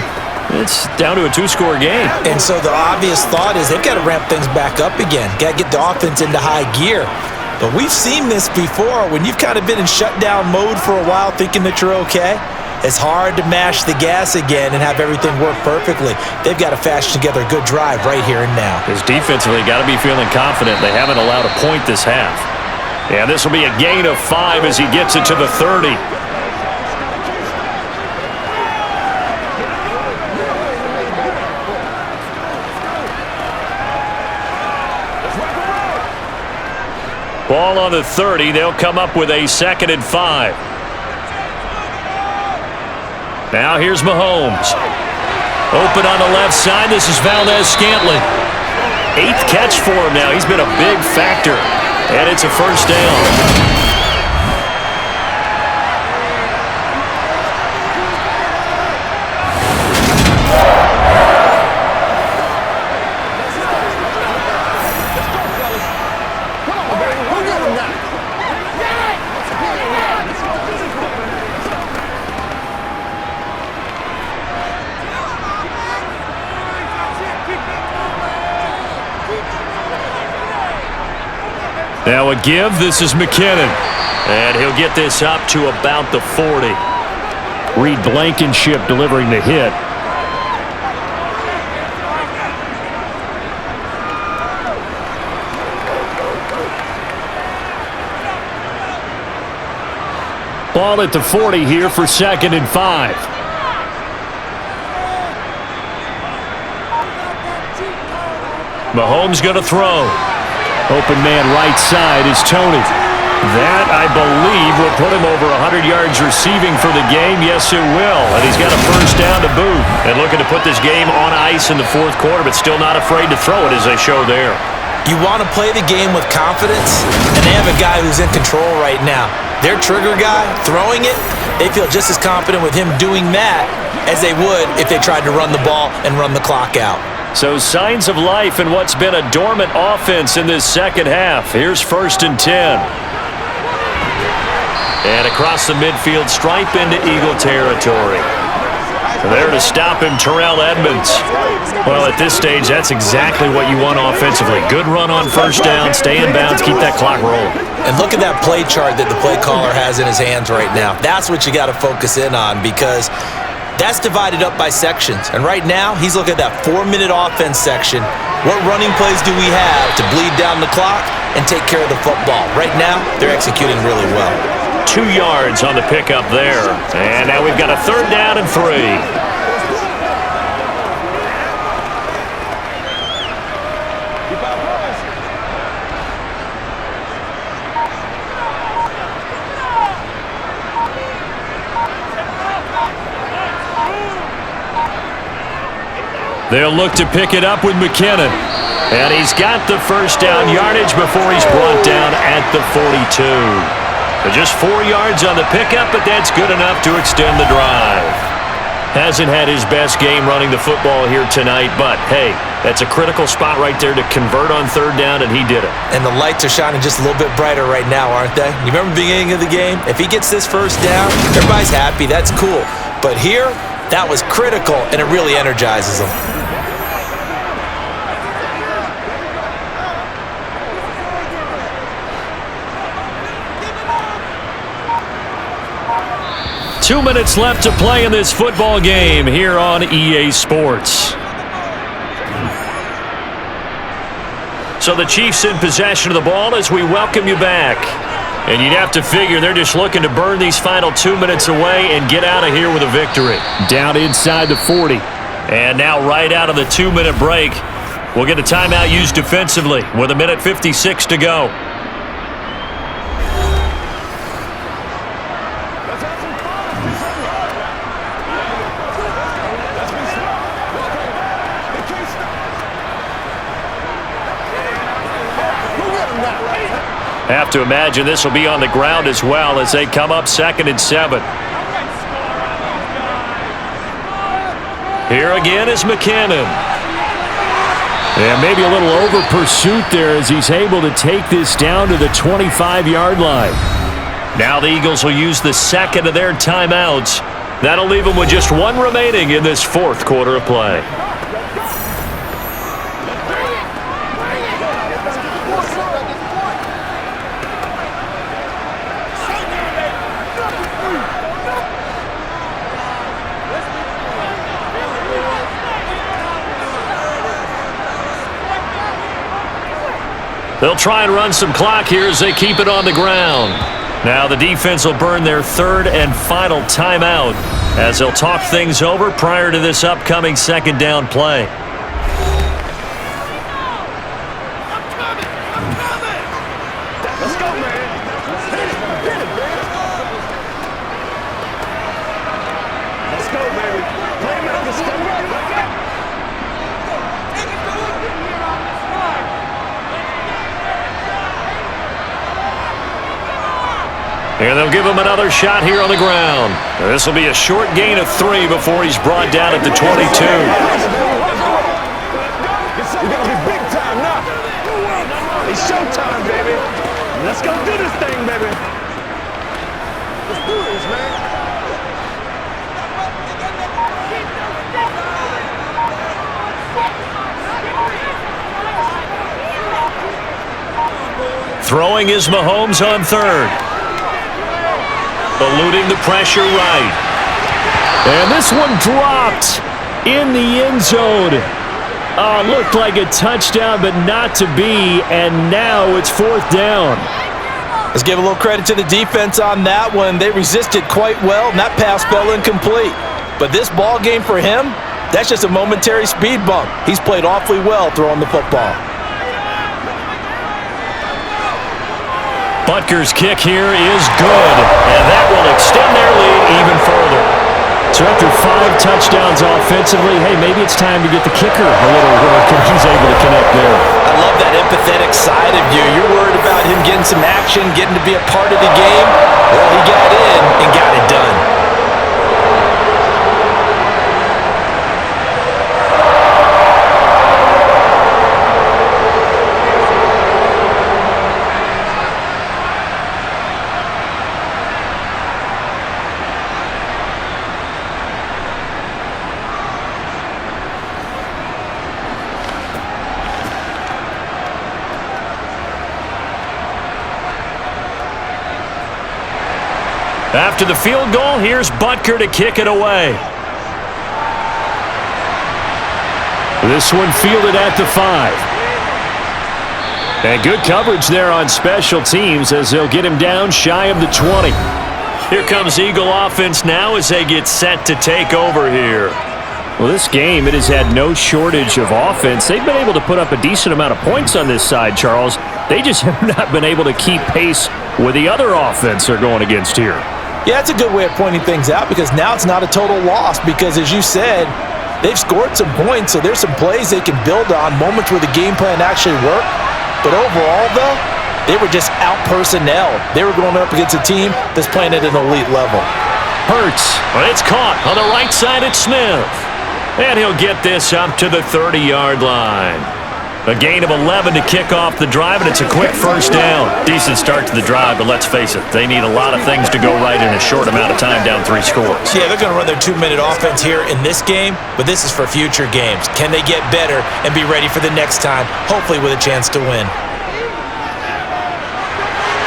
it's down to a two-score game. And so the obvious thought is they've got to ramp things back up again. Got to get the offense into high gear. But we've seen this before when you've kind of been in shutdown mode for a while thinking that you're okay. It's hard to mash the gas again and have everything work perfectly. They've got to fashion together a good drive right here and now. His defensively got to be feeling confident. They haven't allowed a point this half. Yeah, this will be a gain of 5 as he gets it to the 30. Ball on the 30. They'll come up with a 2nd and 5. Now here's Mahomes. Open on the left side. This is Valdez-Scantling. 8th catch for him now. He's been a big factor. And it's a first down. Now a give. This is McKinnon. And he'll get this up to about the 40. Reed Blankenship delivering the hit. Ball at the 40 here for 2nd and 5. Mahomes going to throw. Open man right side is Tony. That, I believe, will put him over 100 yards receiving for the game. Yes, it will. And he's got a first down to boot. And looking to put this game on ice in the 4th quarter, but still not afraid to throw it as they show there. You want to play the game with confidence, and they have a guy who's in control right now. Their trigger guy, throwing it, they feel just as confident with him doing that as they would if they tried to run the ball and run the clock out. So signs of life in what's been a dormant offense in this second half. Here's 1st and 10. And across the midfield, stripe into Eagle territory. There to stop him, Terrell Edmonds. Well, at this stage, that's exactly what you want offensively. Good run on first down, stay in bounds, keep that clock rolling. And look at that play chart that the play caller has in his hands right now. That's what you got to focus in on because that's divided up by sections. And right now, he's looking at that 4-minute offense section. What running plays do we have to bleed down the clock and take care of the football? Right now, they're executing really well. 2 yards on the pickup there. And now we've got a 3rd down and 3. They'll look to pick it up with McKinnon. And he's got the first down yardage before he's brought down at the 42. So just 4 yards on the pickup, but that's good enough to extend the drive. Hasn't had his best game running the football here tonight, but hey, that's a critical spot right there to convert on 3rd down, and he did it. And the lights are shining just a little bit brighter right now, aren't they? You remember the beginning of the game? If he gets this first down, everybody's happy. That's cool. But here, that was critical, and it really energizes them. Two minutes left to play in this football game here on EA Sports. So the Chiefs in possession of the ball as we welcome you back. And you'd have to figure they're just looking to burn these final 2 minutes away and get out of here with a victory. Down inside the 40. And now right out of the 2-minute break, we'll get a timeout used defensively with 1:56 to go. Have to imagine this will be on the ground as well as they come up 2nd and 7. Here again is McKinnon. And maybe a little over pursuit there as he's able to take this down to the 25-yard line. Now the Eagles will use the second of their timeouts. That'll leave them with just one remaining in this 4th quarter of play. They'll try and run some clock here as they keep it on the ground. Now the defense will burn their 3rd and final timeout as they'll talk things over prior to this upcoming 2nd down play. Let's go, man. Hit it, man. Let's go, baby. Play him out the step. And they'll give him another shot here on the ground. This will be a short gain of 3 before he's brought down at the 22. It's gonna be big time now. It's showtime, baby. Let's go do this thing, baby. Let's do this, man. Throwing is Mahomes on 3rd. Eluding the pressure right. And this one dropped in the end zone. Looked like a touchdown, but not to be. And now it's 4th down. Let's give a little credit to the defense on that one. They resisted quite well, and that pass fell incomplete. But this ball game for him, that's just a momentary speed bump. He's played awfully well throwing the football. Butker's kick here is good, and that will extend their lead even further. So after 5 touchdowns offensively, hey, maybe it's time to get the kicker a little work, and he's able to connect there. I love that empathetic side of you. You're worried about him getting some action, getting to be a part of the game. Well, he got in and got it done. After the field goal, here's Butker to kick it away. This one fielded at the 5. And good coverage there on special teams as they'll get him down shy of the 20. Here comes Eagle offense now as they get set to take over here. Well, this game, it has had no shortage of offense. They've been able to put up a decent amount of points on this side, Charles. They just have not been able to keep pace with the other offense they're going against here. Yeah, it's a good way of pointing things out because now it's not a total loss because, as you said, they've scored some points, so there's some plays they can build on, moments where the game plan actually worked. But overall, though, they were just out-personnel. They were going up against a team that's playing at an elite level. Hurts, but it's caught on the right side at Smith. And he'll get this up to the 30-yard line. A gain of 11 to kick off the drive, and it's a quick first down. Decent start to the drive, but let's face it, they need a lot of things to go right in a short amount of time down 3 scores. Yeah, they're going to run their 2-minute offense here in this game, but this is for future games. Can they get better and be ready for the next time, hopefully with a chance to win?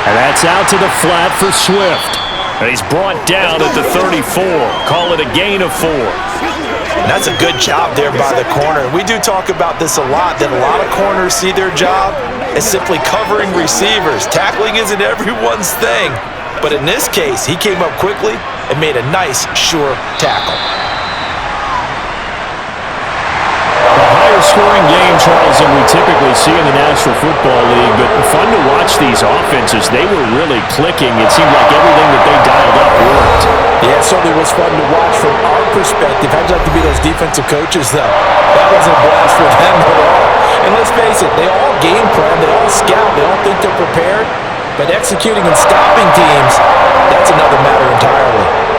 And that's out to the flat for Swift. And he's brought down at the 34. Call it a gain of 4. And that's a good job there by the corner. We do talk about this a lot, that a lot of corners see their job as simply covering receivers. Tackling isn't everyone's thing. But in this case, he came up quickly and made a nice, sure tackle. Scoring game, Charles, than we typically see in the National Football League, but fun to watch these offenses. They were really clicking. It seemed like everything that they dialed up worked. Yeah, it certainly was fun to watch from our perspective. How'd you like to be those defensive coaches, though? That wasn't a blast for them at all. And let's face it, they all game plan, they all scout, they all think they're prepared, But executing and stopping teams, that's another matter entirely.